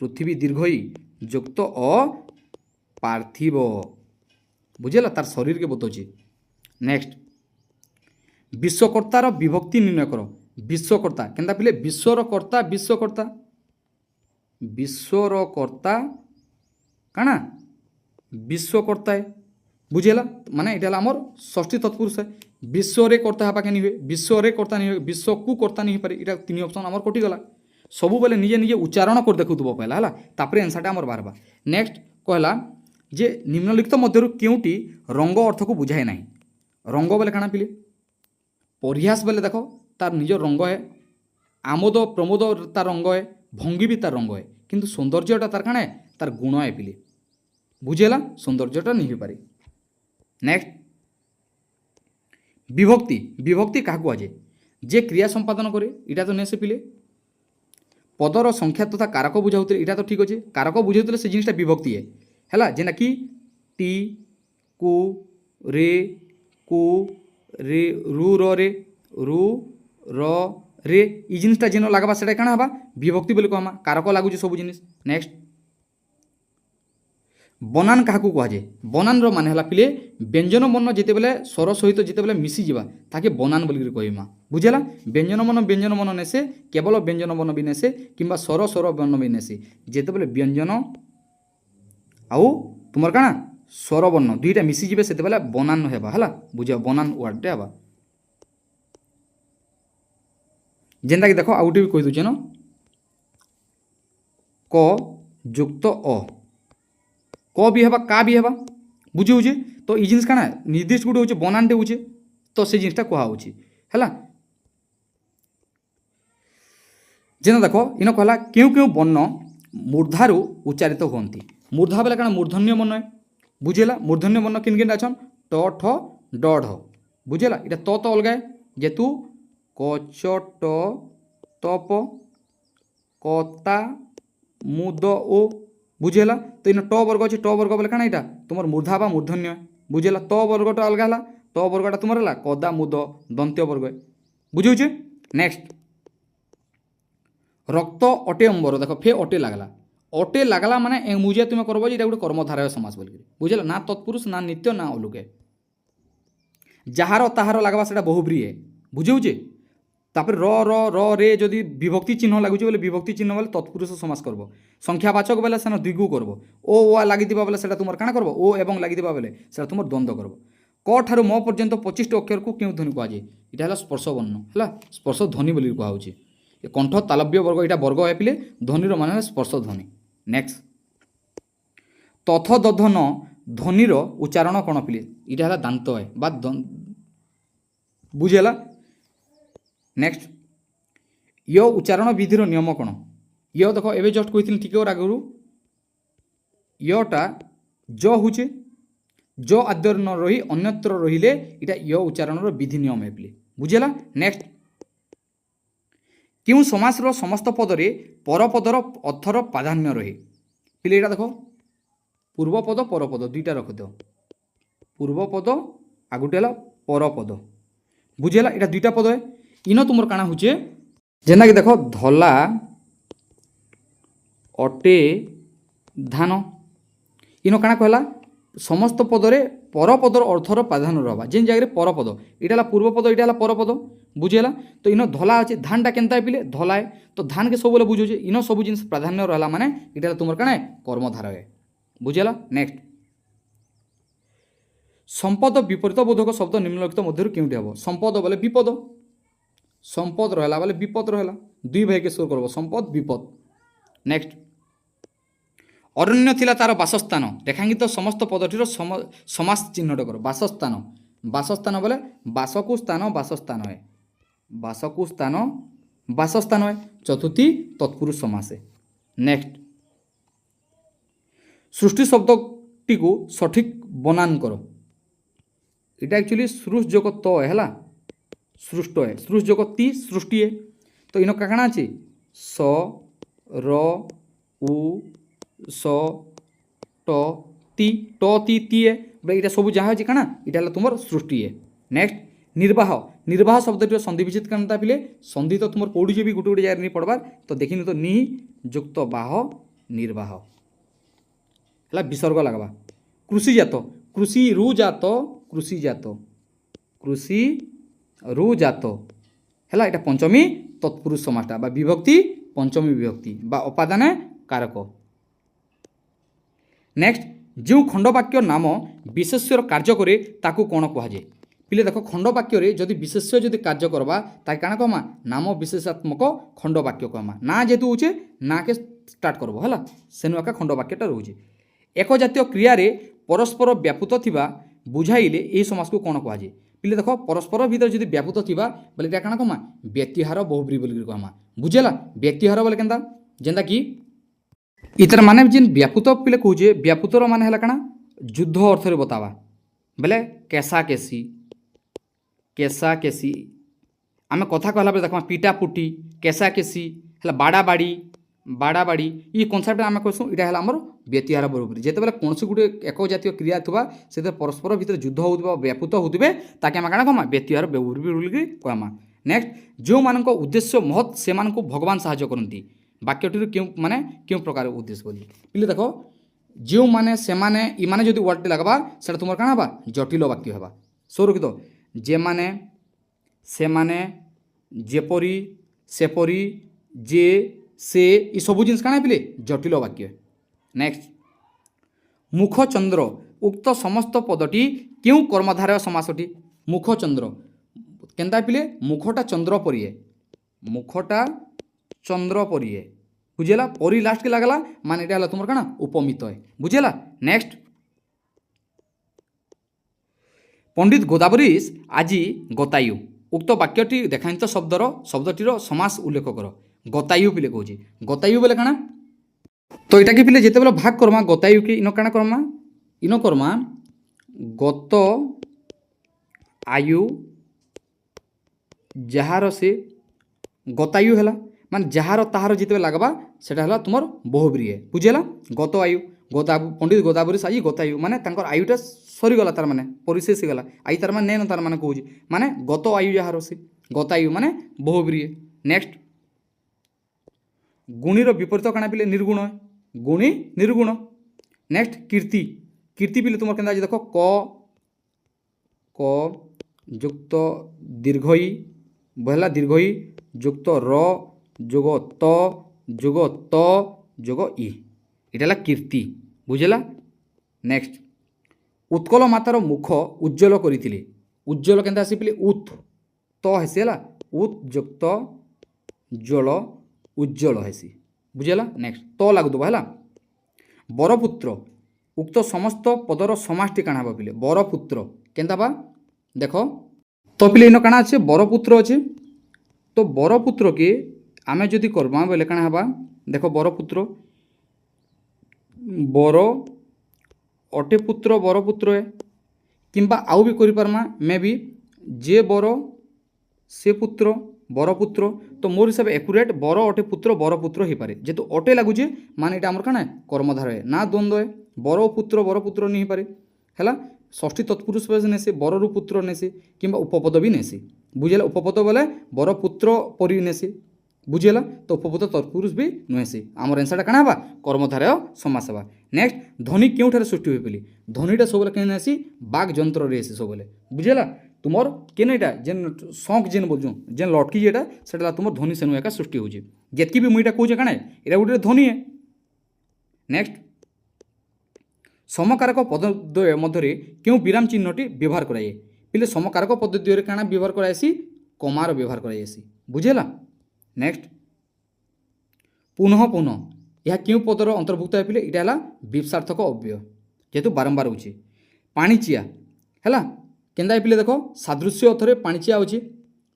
पृथ्वी दीर्घई युक्त अ पार्थिव बुझेला तार शरीर के बताऊँ। नेक्स्ट विश्वकर्तार विभक्ति निर्णय करो विश्वकर्ता केनता पिले विश्वर कर्ता विश्वकर्ता विश्वर कर्ता काना विश्वकर्ता है बुझेला माने इटा आमर षष्ठी तत्पुरुष है विश्व कर्ता हाँ पाखे नहीं हुए विश्व कर्ता नहीं हुए विश्व को कर्ता नहीं पारे इटा तीन ऑप्शन आमर कटिगला सबू बेले निजे निजे उच्चारण कर देखुव पहला है तापर आंसरटा आमर बाहर। नेक्स्ट कहला जे निम्नलिखित मध्यरु केउटी रंग अर्थ को बुझाए ना रंग बोले काना पिले परिहास बोले देख तार निज रंग है आमोद प्रमोद तार रंग है भंगी भी तार रंग है किंतु सौंदर्यटा तार काना है तार गुण है पिले बुझेला सौंदर्यटा नहीं हो पारे। नेक्स्ट विभक्ति विभक्ति क्या कहुए जे क्रिया संपादन करे इटा तो नहीं से पिले पदर संख्या तथा कारक बुझाऊे इटा तो ठीक अच्छे कारक बुझाऊे से जिनटा विभक्ति है जेना कि टी कु रे रु रे ई जिनटा जेन लगवा से क्या हवा विभक्ति बोले कहमा कारक लगुच सब जिनिस। नेक्स्ट बनान क्या कहुए बनान रो माने हला पिले व्यंजन वर्ण जिते बेले स्वर सहित जिते बेले मिसी जावा ताके बनान बोली कहमा बुझेला व्यंजन वर्ण नेसे केवल व्यंजन वर्ण भी नेसे किंबा स्वर वर्ण भी नेसे जिते बेले व्यंजन आउ तुमर काना स्वर वर्ण दुईटा मिसी जाए से बनान हेबा है बुझ बनान वर्डटे हेबा जेनता कि देख आउटे भी कही दूचे न क युक्त अ क भी हेबा का भी हेबा बुझे होचे तो ये जिनिस काना निर्दिष्ट गोटे होचे बनानटे होचे तो से जिनिसटा कहा होची है जेना देख इन कहला क्यों क्यों वर्ण मूर्धारू उच्चारित होती मूर्धा बेला काना मूर्धन्य वर्ण है बुझेला मूर्धन्य वर्ण किन किन अच्छन ट ठ ड ढ बुझेला इटा तो अलग है जेतु कच ट तप कता मुद ओ बुझेला तो इन ट वर्ग अच्छे ट वर्ग बोले काना इटा तुम मूर्धा बा मूर्धन्य बुझेला त वर्गटा अलग है त वर्गटा तुम है कदा मुद दंत्य वर्ग है बुझे। नेक्स्ट रक्त अटे अंबर देख फे अटे लगला माने मुझे तुम करब ये गोटे कर्मधारय समास बोल बुझेला ना तत्पुरुष ना नित्य ना अलुके जार ताहार लगवा से बहुब्री है बुझे तापर र र र रे जदि विभक्ति चिन्ह लगुचे बोले विभक्ति चिन्ह बोले तत्पुरुष समास करब संख्यावाचक बेले से द्विगु करब ओ वा लगी बेले से तुम काना करब ओ एवं लगी बेले से तुम द्वंद्व करब क ठारू म पर्यंत 25 अक्षर को क्यों ध्वनि कहुए यहाँ स्पर्श वर्ण है स्पर्श ध्वनि बोली कहुचे कंठ तालव्य वर्ग यहाँ वर्ग है पिले ध्वनिर मान स्पर्श ध्वनि। नेक्स्ट तथ दधन ध्वनिर उच्चारण कौन पिले यहाँ दांत है बा बुझेला। नेक्स्ट यो उच्चारण विधिर नियम कौन यो देख एवं जस्ट कही ठीक और आगु योटा ज होचे ज आद्य न रही अन्यत्र रहिले इटा यो उच्चारण विधि नियम है पिले बुझेला। नेक्स्ट क्यों समास समस्त पदरे परपदर अर्थर प्राधान्य रहे पिले यहाँ देख पूर्वपद परपद दुईटा रख दो पूर्वपद आगुटे परपद बुझेला यहाँ दुईटा पद है इन तुम काना होचे जेना कि देख धला अटे धान इन काना कहला समस्त पदरे परपदर अर्थर प्राधान्य रहा जेन जगह परपद यहाँ पूर्वपद यहाँ परपद बुझेला तो इन धला अच्छे धानटा केनता है पिले धला है तो धान के सब बोले बुझे इन सब जिन प्राधान्य रहा माने यहाँ तुम काना कर्मधार है बुझेला। नेक्स्ट संपद विपरीत बोधक शब्द निम्नलिखित मध्य क्यों हम संपद बोले विपद संपद रहा बोले विपद रहा दुई भाई के स्वर करब संपद विपद। नेक्स्ट अरण्य थिला तार बासस्थान रेखांकित समस्त पदटीर समास चिन्हट कर बासस्थान बासस्थान बोले बासकु स्थान बासस्थान है बासकु स्थान बासस्थान है चतुर्थी तत्पुरुष समास है। नेक्स्ट सृष्टि शब्दटी को सठिक बनान करो इटा एक्चुअली सृष जोग तो है सृष्ट है सृष जोग ती सृष्टि है तो इन काଣା अच्छे स र उ स ट ती ट ती ती है बोले यहाँ सब जहाँ अच्छे काना यहाँ तुम सृष्टि है। नेक्स्ट निर्वाह निर्वाह शब्दटीर सन्धि विच्छेद क्या पिले सन्धि तो तुम पढ़ुछ भी गोटे गोटे जगह नहीं पढ़वार तो देखनी तो नि युक्त बाह निर्वाह है विसर्ग लगवा। कृषिजात कृषि रुजात कृषिजात कृषि रुजात है यहाँ पंचमी तत्पुरुष समासटा विभक्ति पंचमी विभक्ति बा उपादान कारक। नेक्स्ट जो खंडवाक्य नाम विशेष्यर कार्य करे ताकू कौन कहुए पिले देख खंडवाक्य जदि विशेष्य जदि कार्य करवा ताकि काण कहमा नाम विशेषात्मक खंडवाक्य कहमा ना जेहेतु होचे ना के स्टार्ट करब है सेनु एका खंडवाक्यटा रोचे। एक जातीय क्रिया परस्पर व्यापूत थिबा बुझाइले यही समास को कौन कहुए पिले देख परस्पर भीतर जदि व्यापूत थिबा बोले क्या काण कहमा व्यक्तिहार बहुब्री बोल कहमा बुझेला। व्यक्तिहार बोले केनता जेनता कि इतर माने जिन व्यापूत पिले कहुचे व्यापूतर माने है काना युद्ध अर्थ रे बतावा बोले केसा केसी केसा केसी आम कथा कहला बेले देखा पिटा पुटी केसा केसी है बाड़ा बाड़ी बाड़ा बाड़ी ये कनसेप्ट आम कहूँ यहाँ है आमर व्यक्तिहार बहुब्री जिते बेले कौन गोटे एक जातीय क्रिया थोड़ा से परस्पर भितर युद्ध हो व्यापूत होते ताकि आम क्या कहमा व्यक्तिहार बहुब्री बोल कहमा। नेक्स्ट जो मान उद्देश्य महत् से भगवान साहाय्य करती वाक्यटी क्यों माने क्यों प्रकार उद्देश्य बोली पिले देख जो माने से माने इमाने जदि वर्डटी लगवा से तुम क्या हवा जटिल वाक्य हवा सो रखी तो जे माने से माने जेपरी सेपरी जे से ये सब जिन क्या पिले जटिल वाक्य। नेक्स्ट मुखचंद्र उक्त समस्त पदटी क्यों कर्मधारय समासटी मुखचंद्र केनता पिले मुखटा चंद्र परी है मुखटा चंद्र परी है बुझेला परी लास्ट के लगला मान ये तुम क्या उपमित है बुझेला। नेक्स्ट पंडित गोदावरीश आजी गतायु उक्त वाक्यटी देखानित शब्दटीर समास उल्लेख कर गतायु पिले कहूँ गतायु बोले काना तो यहाँ पिले जिते बेले भाग करमा गतायु के इन काना करमा इन करमा गत आयु जार से गतायु है मान जार ताहार जिते लगवा सेटा तुम बहुब्री है बुझेला। गत आयु पंडित गोदावरी साजी गतायु माने आयुटा सरीगला तार माने परिशेष गला आई तार माने नेन तार माने कहूँ माने गत आयु जार से गतायु माने बहुब्री है। नेक्स्ट गुणीर विपरीत काना पिले निर्गुण है गुणी निर्गुण। नेक्स्ट कीर्ति कीर्ति पिले तुम क्या देख क युक्त दीर्घई बहला दीर्घई युक्त र जोग त जोग त जोग इ इटा कीर्ति बुझेला। नेक्स्ट उत्कल मातार मुख उज्ज्वल करथिले उज्ज्वल केनता आसी पिले उत तो हेसी है उत युक्त ज्वल उज्ज्वल हेसी बुझेला। नेक्स्ट तो लागुदब है बरपुत्र उक्त समस्त पदर समासटी काण हम पिले बरपुत्र केनता बा देख तो पिले इन काण अच्छे बरपुत्र अच्छे तो बरपुत्र के आमे जदि करमा बोले काण हवा देख बरपुत्र बर अटे पुत्र बरपुत्र है किंबा आउ भी करि पारमा मे बी जे बर से पुत्र बरपुत्र तो मोर हिसाब एक्यूरेट बर अटे पुत्र बरपुत्र हो पारे जेहेतु अटे लगुचे मान ये आमर काना कर्मधार है ना द्वंद्व है बरपुत्र नहीं पारे है षष्ठी तत्पुरुष नेसे बर रु पुत्र नेसे किंबा उपपद भी नेसे बुझेला उपपद बोले बरपुत्र परी नेसे बुझेला तो उपपद तत्पुरुष भी नुहे से आमर एनसरटा काना हवा कर्मधारय समास हवा। नेक्स्ट ध्वनि क्यों सृष्टि हुए पिली ध्वनिटा सब कहीं आसी बाघ जंत्र रे सब बुझेला तुमर केन एटा जेन शंख जेन बोलूँ जेन लटकी जेटा से तुम ध्वनि सेनु एका सृष्टि होची जेतकी भी मुईटा कहूँ काना एटा गोटे ध्वनि है। नेक्स्ट समकारक पदद्वय मध्य क्यों विराम चिन्हटी व्यवहार कराए पिले समकारक पदद्वय काना व्यवहार कराएसी कमार व्यवहार कराएसी बुझेला। नेक्स्ट पुनः पुनः यह क्यों पदर अंतर्भुक्त है पिले इटा विप्सार्थक अव्यय जेहेतु बारंबार होची पाणिचिया है केन्दा पिले देख सादृश्य अर्थरे पाणिचिया अच्छे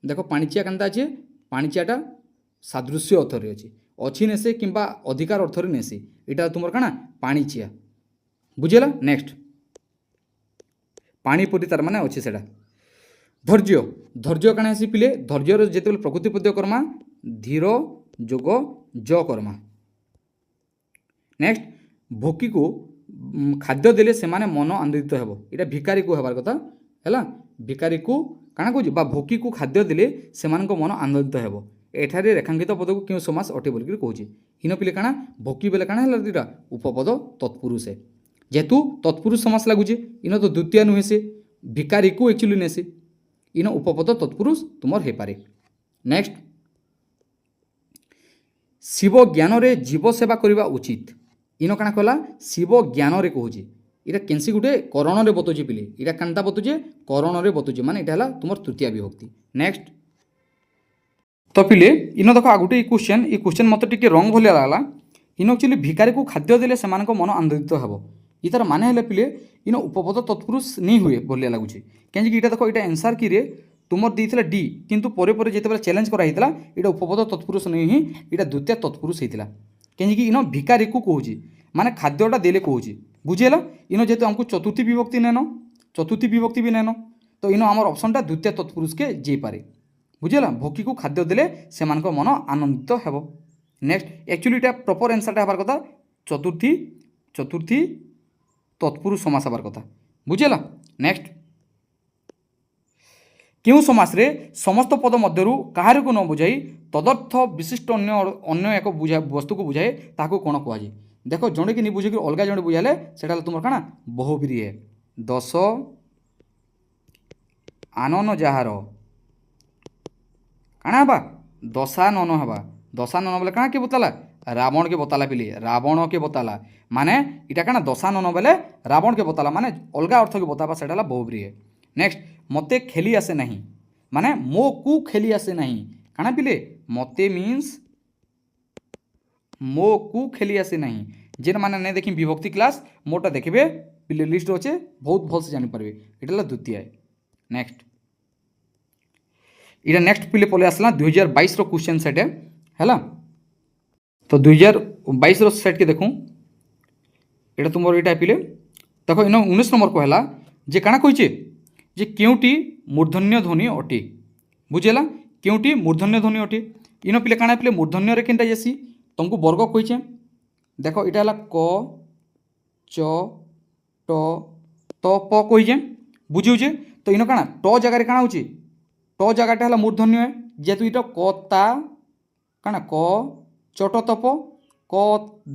देख पाणिचिया केन्ता अच्छे पाणिचियाटा सादृश्य अर्थरे अच्छे अच्छी नेसे किंबा अधिकार अर्थरे नेसे इटा तुम काना पाणिचिया बुझेला। नेक्स्ट पाणीपटी तार माने अच्छे सेटा धैर्य धैर्य काना आसी पिले धैर्यर जेतेबेले प्रकृति पद्य करमा धीर जोग ज करमा नेक्स्ट भोकी को खाद्य देले से माने मन आनंदित हेबो एटा भिकारी को हेबार कथा हैला भिकारी को काना कहूँ बा भोकी को खाद्य देले से मन आनंदित हेबो एठारे रेखांकित पद को क्यों समास अटे बोलिक कहूँ इन पिले काना भोकी बेले काना है दुटा उपपद तत्पुरुष है जेहेतु तत्पुरुष समास लगुचे इन तो द्वितीय नुहे से भिकारी को एक्चुअली नेसे इन उपपद तत्पुरुष तुमर हे पारे। नेक्स्ट शिव ज्ञान रे जीव सेवा करवा उचित इन काना कहला शिव ज्ञान रे कहूँ इटा केनसी गुटे करण रे बतुचे पिले इटा कांता बतुचे करण रे बतुचे माने इटा हला तुमर तृतीय विभक्ति। नेक्स्ट तो पिले इन देख आगुटे ये क्वेश्चन मत टिके रंग भलिया लागला इन एक्चुअली भिकारी को खाद्य देले से मन आनंदित हेबो इतार माने हेले पिले इन उपपद तत्पुरुष नहीं हुए भलिया लागुचे कहीं इटा देख इटा आंसर की रे तुमर देइथिला डी किंतु परे परे जेतेबेले चैलेंज करा हितला इटा उपपद तत्पुरुष नहीं ही इटा द्वितीय तत्पुरुष हितला कहीं इन भिकारी को कहूँ माने खाद्यटा देले कहूँ बुझेला इन जेहेतु हमको चतुर्थी विभक्ति नेन चतुर्थी विभक्ति भी नेन तो इन आमर ऑप्शनटा द्वितीय तत्पुरुष के जे पारे बुझेला भोकी को खाद्य देले से मन आनंदित हेबो। नेक्स्ट एक्चुअली इटा प्रॉपर आंसरटा हबार कथा चतुर्थी चतुर्थी तत्पुरुष समास हबार कथा बुझेला। नेक्स्ट क्यों समास रे समस्त पद मध्यरु काहार को न बुझाई तदर्थ विशिष्ट अन्य एक वस्तु को बुझाए ताको कौन कहुए देख जड़े कि नहीं बुझे अलग जड़े बुझाले से तुम काना बहुब्री है दश आनन जार काना हबा दशानन हबा दशानन बोले काना के बताला रावण के बताला पिले रावण के बताला माने इटा काना दशानन बोले रावण के बताला माने अलग अर्थ के बताबा से बहुब्री है। नेक्स्ट मते खेली आसे नहीं माने मो को खेली आसे नहीं काना पिले मते मीन्स मो को खेली आसे नहीं जेन माने नहीं देखी विभक्ति क्लास मोटा देखिए पिले लिस्ट अच्छे बहुत भल से जानीपारे ये द्वितीय। नेक्स्ट इटा नेक्स्ट पिले पलि आसला 2022 क्वेश्चन सेट है तो 2022 सेट के देखूँ ये तुम यहाँ पिले देख इन 19 नंबर को है जे काना कही जे क्योंटी मूर्धन्य ध्वनि अटे बुझेला क्योंटी मूर्धन्य ध्वनि अटे इन पिले काना पिले मूर्धन्य रे केनटा जेसी तुमको वर्ग कही देख इटा है क च ट त प कहीजे बुझे तो इन काना ट जगार काना होची ट जगटा है मूर्धन्य है जेहेतु इटा कता काना क चट तप क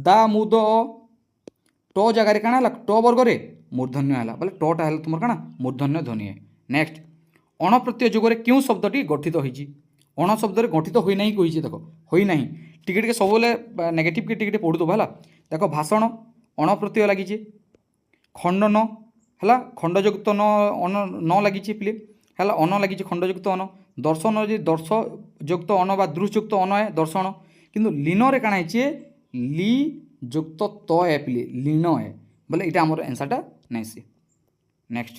दा मुद ट जगार काना है ट वर्ग रे मूर्धन्य है बोले टटा है तुम काना मूर्धन्य ध्वनि है। नेक्स्ट अण प्रत्यय जुगरे क्यों शब्दटी गठित होइछि अण शब्द गठित होई नहीं कही देख होई नहीं टिके टिके सब नेगेटिव के टिके पढ़ु दबा देख भाषण अण प्रत्यय लगी खंडन है खंडयुक्त न लगी पिले है अन लगी खंडयुक्त अन दर्शन दर्शयुक्त अन बा दृश्युक्त अन है दर्शन किंतु लीन रे काना है ली युक्त त है पिले लीन है बोले यहाँ आमर आंसरटा नहीं सी। नेक्स्ट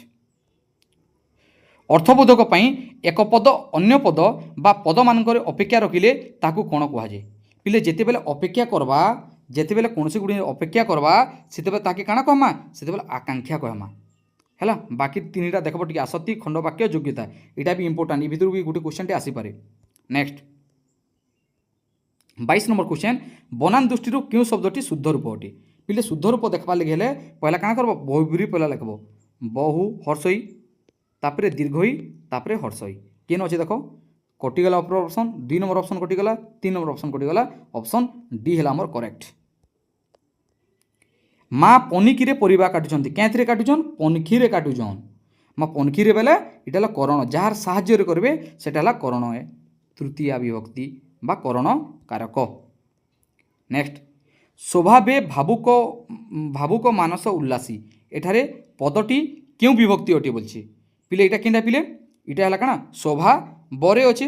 अर्थबोधक पई एक पद अन्य पद बा पद मानक अपेक्षा रखिले ताकू कौन कहुए पिले जिते बेले अपेक्षा करवा जिते बेले कौन गुड़ी अपेक्षा करवा से ताकि काना कहमा से आकांक्षा कहमा है बाकी तीन टा देखो टी आसक्ति खंडवाक्य योग्यता यहाँ भी इंपोर्टाट ये भी गोटे क्वेश्चन आसीपे। नेक्स्ट 22 नंबर क्वेश्चन बनान दृष्टि क्यों शब्दटी शुद्ध रूप अटे पिले शुद्ध रूप देखा लगे पहला काना कर बहुब्री पहला लिख बहु हर्षई तापरे दीर्घई तापरे हर्षई केन अच्छे देख कटिगला अपर ऑप्शन 2 नंबर ऑप्शन कटिगला 3 नंबर ऑप्शन कटिगला ऑप्शन डी है आमर करेक्ट। माँ पनिकी परिवा काटुचन क्या काटुचन पनिखी रे काटुचन माँ पनिखी रे बेले इटा करण जार साहाय्य करेंगे सेटा करण है तृतीया विभक्ति बा करण कारक। नेक्स्ट स्वभावे भावुक भावुक मानस उल्लासी एठारे पदटी क्यों विभक्ति अटे बोलछे पिले इटा केनटा पिले इटा है काना शोभा बरे अच्छे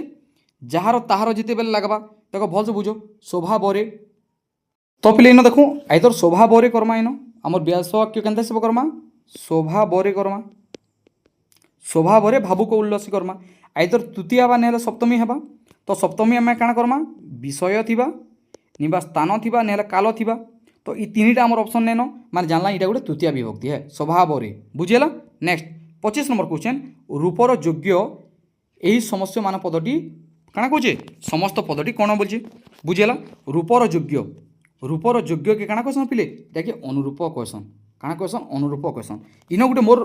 जार ताहार जिते बेले लगवा देखो भल से बुझो शोभा बरे तो पिले इन देखूँ आइदर शोभा बरे करमा इन आमर व्यास वाक्य केनता सब करमा शोभा बरे करमा शोभा बरे भावुक उल्लासी करमा आइदर तृतीया बा नेले सप्तमी हेबा तो सप्तमी आम काना करमा विषय थिबा निबा स्थान थिबा नेले काल थिबा तो ये तीनटा आमर ऑप्शन नेनो माने जानला इटा गोटे तृतीय विभक्ति है स्वभाव रे बुझेला। नेक्स्ट 25 नंबर क्वेश्चन रूपर योग्य यही समस्त मान पदटी काना कहे समस्त पदटी कौन बोलछे बुझेला रूपर योग्य रूपर योग्य के काଣା कहसन पिले जाके अनुरूप कहसन काଣା कहसन अनुरूप कहसन इन गोटे मोर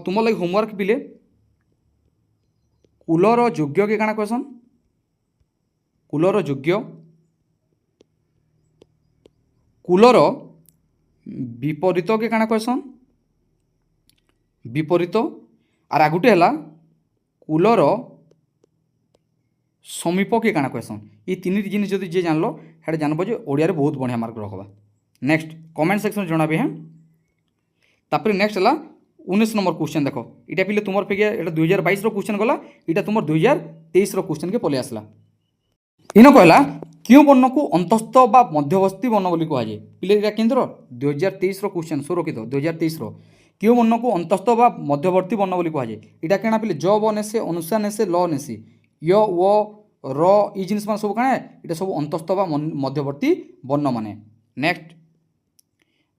तुम लगे होमवर्क पिले कूलर योग्य के काଣା कहसन कूलर योग्य कूलर विपरीत के काଣା कहसन विपरीत आर आगुटे है कूलर समीप के काଣା कहसन ये तीन जिन जब जे जानल हेटे जानब जो ओडिया बहुत बढ़िया मार्क रखा नेक्स्ट कमेंट सेक्शन जनाबे हैं तापर नेक्स्ट है 19 नंबर क्वेश्चन देख इटा पिले तुम पे ये 2022 क्वेश्चन गला इटा तुम 2023 क्वेश्चन के पलि आसला इन कहला क्यों वर्ण को अंतस्थ बा मध्यवर्ती वर्ण बोली कहुए पिले इटा केन्द्र 2023 क्वेश्चन सो रखी 2023 क्यों वर्ण को अंतस्थ बा मध्यवर्ती वर्ण बोली कहुए इटा केना पिले ज ब नेसे अनुसा नेसे ल नेसी य व र ई जिनिस मान सब काଣା इटा सब अंतस्थ बा मध्यवर्ती वर्ण माने नेक्स्ट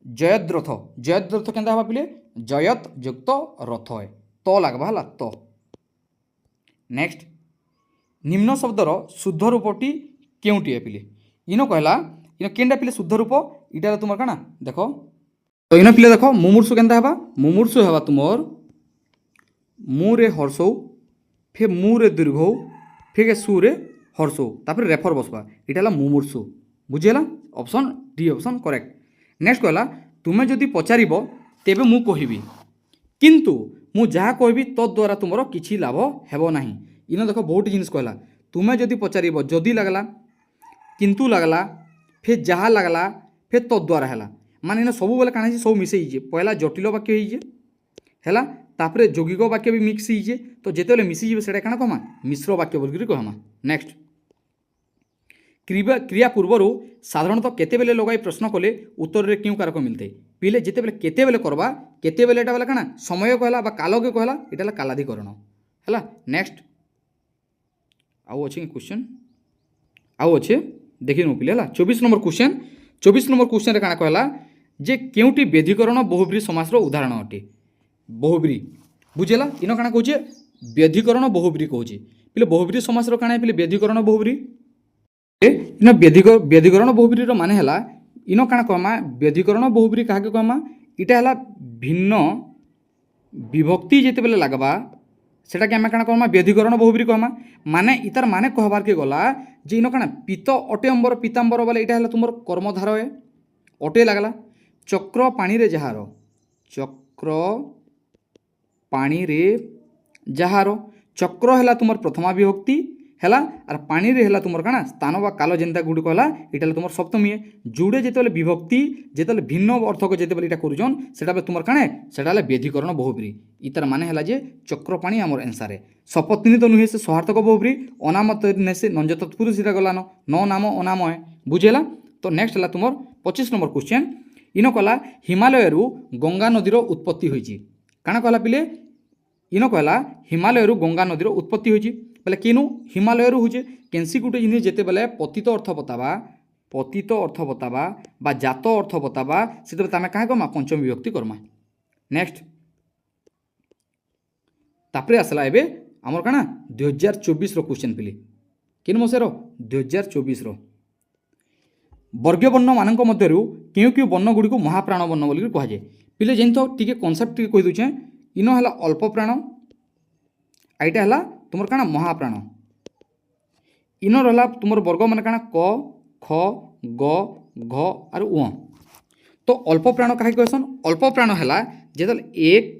जयद्रथ केंदा हवा पिले जयत युक्त रथ है तो लगवा है तो नेक्स्ट निम्न शब्दर शुद्ध रूपटी केउटी है पिले इन कहला इन केंडा पिले शुद्ध रूप इटा तुम काଣା देख तो इन पिले देख मुमूर्षु केंदा हवा मुमूर्षु हवा तुमर मुरे हर्षौ फे मुरे दीर्घौ फिर सुरे हर्षौ तापर रेफर बसवा इटा मुमूर्षु बुझेला option D option correct next कहला तुम्हें जदि पचारिब तेबे मु कहिबी किंतु मु जहाँ कहबी तद्वारा तुमर किछि लाभ हेबो नाही इन देख बहुत जिनिस कहला तुम्हें जदि पचारिब जदि लगला किंतु लगला फिर जहाँ लगला फिर तद्वारा है माने इन सब बेले काଣା सब मिसेइजे पहला जटिल वाक्य होइजे है तापरे यौगिक वाक्य भी मिक्स होइजे तो जेतेबेले मिसिजे सेटा काଣା कहमा मिश्र वाक्य बोलकरी कहमा नेक्स्ट क्रिया पूर्वर साधारणतः केतेबेले लगाई प्रश्न कले उत्तर रे क्यों कारक मिलते पिले जेतेबेले केतेबेले करबा केतेबेले एटा बेले काଣା समय कहला बा काल के कहला एटा कालाधिकरण है नेक्स्ट आउ अच्छे क्वेश्चन आउ अच्छे देखि नु पिले 24 नंबर क्वेश्चन रे काଣା कहला जे केउटी व्यधिकरण बहुब्री समासर उदाहरण अटे बहुब्री बुझेला इन काଣା कहूचे व्यधिकरण बहुब्री कहूचे पिले बहुब्री समासर काଣା पिले व्यधिकरण बहुब्री इन व्यधिकरण बहुब्री रो माने हला इन काଣା कहमा व्यधिकरण बहुब्री काहे कहमा इटा हला भिन्न विभक्ति जेते बेले लागबा सेटा के हम काଣା कहमा व्यधिकरण बहुब्री कहमा माने इतार माने कहबार के गला जे इन काଣା पीत अटे अंबर पीतांबर बोले इटा हला तुमर कर्मधार है अटे लागला चक्र पानी रे जहार चक्र पानी रे जहार चक्र है तुम प्रथमा विभक्ति है आर पानी रे है तुम काଣା स्थान बा काल जेनता गुड़ी कहला इटा तुम सप्तमी है जुड़े जिते विभक्ति जिते भिन्न अर्थ को जिते इटा करुन सेटा तुम काଣା सेटा व्यधिकरण बहुब्री इतार माने है जे चक्र पानी आमर एनसार सपत्नी तो नुहे से सहार्थक बहुब्री अनामत ने से नंज तत्पुरुष इटा गलान न नाम अनाम है बुझेला तो नेक्स्ट है तुम 25 नंबर क्वेश्चन इन कहला हिमालय गंगा नदीर उत्पत्ति होइछि काଣା कहला पिले इन कहला हिमालय गंगा नदीर उत्पत्ति होइछि बोले किनु हिमालय होचे केनसी गुटे जिनिस जेते बेले पतित अर्थ बतावा बा जात अर्थ बतावा से तमे काहे कमा पंचम विभक्ति करमा नेक्स्ट तापरे आसला एबे हमर काଣା 2024 रो क्वेश्चन पिले किन मसेरो 2024 रो वर्गीय वर्ण मानक मध्यरु क्यों क्यों वर्ण गुड़ी को महाप्राण वर्ण बोली कह जाए पिले जेन तो टिके कॉन्सेप्ट टिके कहि दूचे इन है अल्प प्राण आईटा है तुम काଣା महाप्राण इन रहा तुम वर्ग मान काଣା क ख ग घ और उ तो अल्प प्राण कहीं कहसन अल्प प्राण है जो 1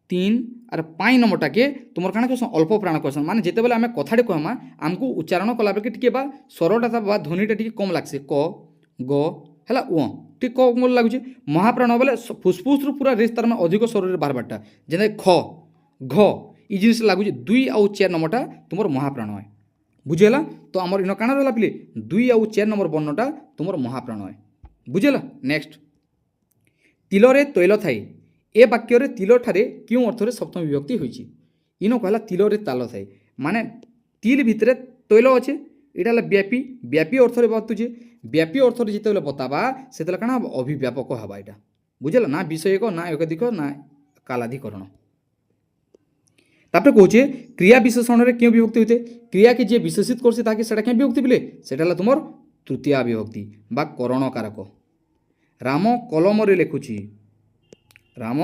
3 और 5 नंबरटा के तुम काଣା कहसन अल्प प्राण कहसन माने जिते बेले आम कथाटे कहमा आमको उच्चारण कला बेले टिके बा स्वरटा बा ध्वनिटा टिके कम लागसे क ग है उ टिके कम लगुचे महाप्राण बोले फुसफुस पूरा रेस तार अधिक स्वर बाहर बारटा जे ख घ ये जिनिस लगुच 2 और 4 नंबरटा तुम महाप्राण है बुझेला तो आमर इन काଣା रहा पिले 2 और 4 नंबर वर्णटा तुम महाप्राण है बुझेला नेक्स्ट तिलरे तैल थाई ए वाक्य तिल ठारे क्यों अर्थ सप्तम विभक्ति होइछि इन कहला तिलरे ताल थाई माने तिल भितर तैल अच्छे यहाँ व्यापी व्यापी अर्थ बातुचे व्यापी अर्थ जिते बतावा से काଣା अभिव्यापक हवा यहाँ बुझेला ना विषयक ना एकाधिक ना कालाधिकरण तापर कहे क्रिया विशेषण में क्यों विभक्ति होते क्रिया के जी विशेषित करते क्या विभक्ति पिले से तुम ତୃତୀୟା ବିଭକ୍ତି ବା କରଣ କାରକ। ରାମ କଲମରେ ଲେଖୁଛି, ରାମ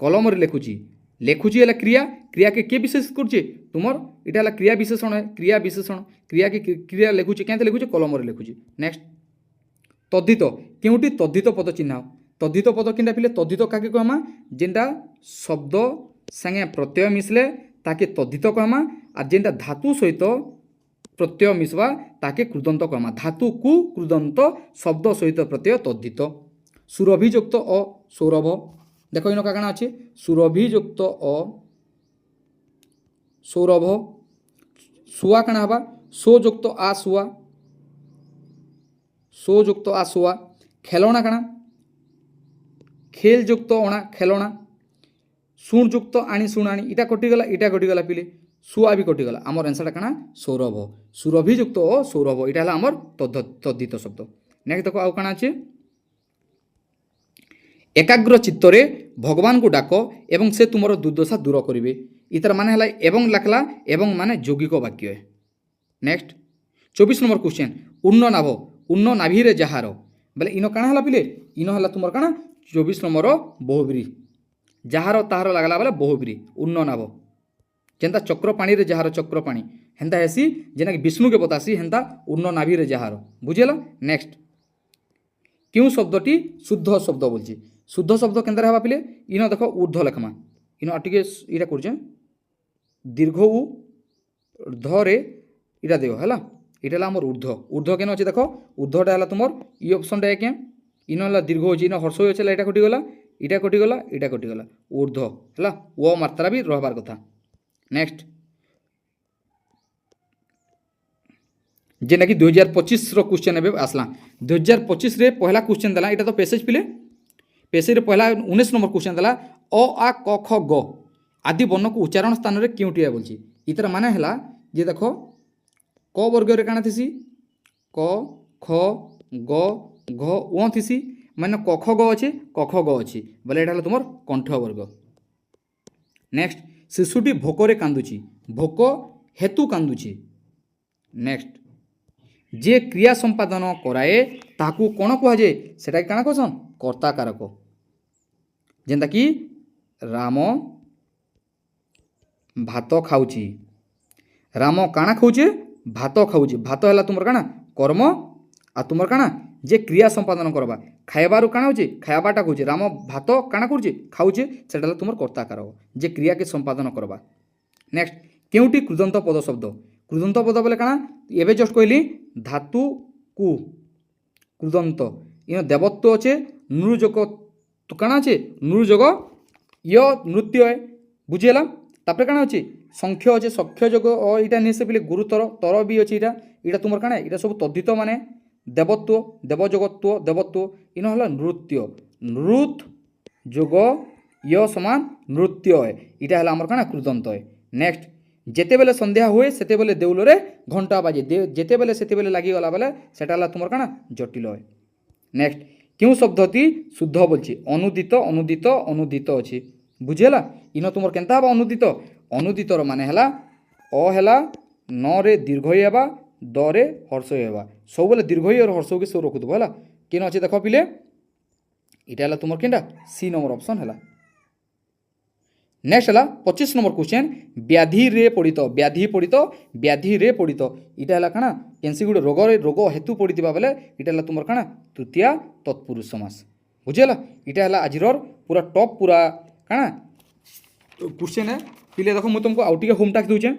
କଲମରେ ଲେଖୁଛି, ଲେଖୁଛି ହେଲା କ୍ରିୟା, କ୍ରିୟାକେ କିଏ ବିଶେଷ କରୁଛେ ତୁମର এটা হল ক্রিয়া বিশেষণ, ক্রিয়া বিশেষণ, ক্রিয়াকে ক্রিয়া লেখুছে কেন লেখুছে কলমরে লেখুছে। নেক্সট তদ্ধিত, কেউটি তদ্ধিত পদ চিহ্ন, তদ্ধিত পদ কেনটা পিলে তদ্ধিত কাকে কহমা যেটা শব্দ সাଙ୍ଗে প্রত্যয় মিশলে তাকে তদ্ধিত কহমা, আর যেটা ধাতু সহিত প্রত্যয় মিশবা তাকে ক্রুদন্ত কহমা। ধাতু কু ক্রুদন্ত, শব্দ সহিত প্রত্যয় তদ্ধিত। সুরভিযুক্ত অ সৌরভ, দেখো ইন কাকানা আছে সুরভিযুক্ত অ সৌরভ। শুয়া কাଣା হবা সোযুক্ত আ শুয়া, সোযুক্ত আ শুয়া। খেলনা কাଣା খেলযুক্ত অণা খেলনা। শুণযুক্ত আনি শুণানি, এটা কটিগলা এটা কটিগলা পিলে শুয়া বি কটিগলা। আমার আনসারটা কাଣା সৌরভ। সুরভিযুক্ত ও সৌরভ এটা হল আমার তদ্ধিত শব্দ। নেক্সট দেখো আউ কাଣା আছে একাগ্র চিত্তরে ভগবানকে ডাক এবং সে তোমার দুর্দশা দূর করবে। ইতার মানে হল এবং লেখলা এবং মানে যৌগিক বাক্য। নেক্সট 24 নম্বর কোশ্চেন উন্ন নাভ, উন্ন নাভিরে যাহার, বলে ইন কাଣା হলা পিলে ইন হলা তোমার কাଣା 24 নম্বর বহুব্রী। যাহার তাহার লাগলা বলে বহুব্রী উন্ন নাভ। যেটা চক্রপাণীরে যাহার চক্রপাণী হেন্তা হেসি যেনাকি বিষ্ণুকে বতাসি হেন্তা উন্ন নাভিরে যাহার, বুঝিলা। নেক্সট কেউ শব্দটি শুদ্ধ শব্দ বলছি, শুদ্ধ শব্দ কেন্দ্রে হবা পিলে ইন দেখো ঊর্ধ্ব লেখমা, ইন টিকে এটা করছে দীর্ঘ উ ধরে এটা দেও হলা, এটা হল আমার ঊর্ধ্ব। ঊর্ধ্ব কেন আছে দেখো ঊর্ধ্বটা হল তোমার ই অপশনটা একে, ইন হল দীর্ঘ হচ্ছে ইন হর্ষ হয়েছিল এটা কটিগলা এটা কটিগলা এটা কটিগলা ঊর্ধ্ব হলা, ও মাত্রা বি রহবার কথা। নেক্সট যেটা কি 2025 কোশ্চেন এবে আসলা, 2025 রে পহলা কোশ্চেন দেলা, এটা তো পেসেজ পিলে পেসেজ পহলা 19 নম্বর কোশ্চেন দেলা অ আ ক খ গ আদি বর্ণক উচ্চারণ স্থাନରେ কেউটিয়া বলছি। ইতার মানে হলা যে দেখো ক বর্গরে কাଣା থিসি ক খ গ ঘ ও থিসি, মানে ক খ গ আছে ক খ গ আছে বলে এটা হলো তোমার কণ্ঠ বর্গ। নেক্সট শিশুটি ভোকরে কান্দুছি, ভোক হেতু কান্দুছি। নেক্সট যে ক্রিয়া সম্পাদন କରାଏ ତାହାକୁ କ'ଣ କୁହାଯାଏ ସେଟା କାଣା କହସନ୍ କର୍ତ୍ତା କାରକ। ଯେନ୍ତା କି ରାମ ଭାତ ଖାଉଛି, ରାମ କାଣା ଖାଉଛେ ଭାତ ଖାଉଛି, ଭାତ ହେଲା ତୁମର କାଣା କର୍ମ, ଆଉ ତୁମର କାଣା ଯେ କ୍ରିୟା ସମ୍ପାଦନ କରବା ଖାଇବାରୁ କାଣା ହେଉଛି ଖାଇବାଟା କହୁଛେ, ରାମ ଭାତ କାଣା କରୁଛେ ଖାଉଛେ ସେଟା ହେଲା ତୁମର କର୍ତ୍ତା କାରକ ଯେ କ୍ରିୟାକେ ସମ୍ପାଦନ କରବା। ନେକ୍ସଟ କେଉଁଠି କୃଦନ୍ତ ପଦ ଶବ୍ଦ, କୃଦନ୍ତ ପଦ ବୋଲେ କାଣା ଏବେ ଜଷ୍ଟ କହିଲି ଧାତୁ কু কৃদন্ত, ইন দেবত্ব আছে নৃযোগ কাଣା আছে নৃযোগ ইয় নৃত্য বুঝিলা। তারপরে কাଣା আছে সংখ্য আছে সখ্য যোগ ও এটা নিয়ে বলে গুরুতর তর বি আছে, এটা এটা তোমার কাଣା এটা সব তদ্ধিত মানে দেবত্ব দেবযোগত্ব দেবত্ব, ইন হল নৃত্য নৃত যোগ ইয় সমান নৃত্য, এটা হল আমার কাଣା কৃদন্ত। নেক্সট যেতেবেলে সন্ধ্যা হুয়ে সেতেবেলে দেউলরে ঘণ্টা বাজে, যেতেবেলে সেতেবেলে লাগিগলা বেলে সেটা হল তোমার কাଣା জটিল হয়। নেক্সট কেউ শব্দটি শুদ্ধ বলছি অনুদিত অনুদিত অনুদিত আছে বুঝিলা। ইন তোমার কেনতা হবা অনুদিত, অনুদিতর মানে হেলা অ হেলা ন রে দীর্ঘ হবা দ রে হর্ষ হবা, সবুলে দীর্ঘ আর হর্ষকে সব রখুথব হলা। কেন আছে দেখ পিলে এটা হল তোমার কেনটা সি নম্বর অপশন হেলা। নেক্সট হলা 25 নম্বর কোশ্চেন ব্যাধি রে পড়িত, ব্যাধি পড়িত ব্যাধি রে পড়িত, এটা হল কাଣା কেনসি গুড়ে রোগরে রোগ হেতু পড়িথিবা বেলে এটা হল তোমার কাଣା তৃতীয়া তৎপুরুষ সমাস বুঝিলা। এটা হল আজিরর পুরা টপ পুরা কাଣା কোশ্চেন है পিলে দেখো মু তোমাকে আউ টিকে হোম টাস্ক দেউছে,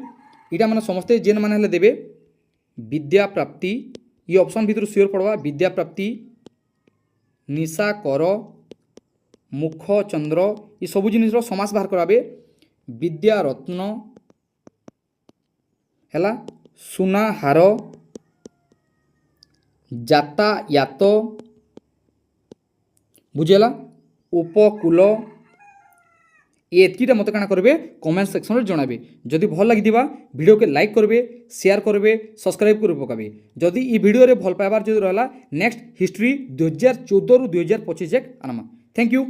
এটা মানে সমস্তে যেন মানে হলে দেবে বিদ্যা প্রাপ্তি ই অপশন ভিতর সিওর পড়বা বিদ্যা প্রাপ্তি নিশা কর মুখ চন্দ্র এই সবু জিনিসর সমাস বাহার করাবে। বিদ্যা রত্ন হেলা সুনা ହାର যাতায়াত বুঝিলা উপকূল এতকিটা মতো কাଣା করবে কমেন্ট সেকশন জনাবে। যদি ভাল লাগিথিবা ভিডিওকে লাইক করবে শেয়ার করবে সবসক্রাইব করে পকাবে। যদি এই ভিডিওরে ভাল পাইবার যদি রহলা নেক্সট হিস্ট্রি 2014 ରୁ 2025 যাক আনমা। Thank you.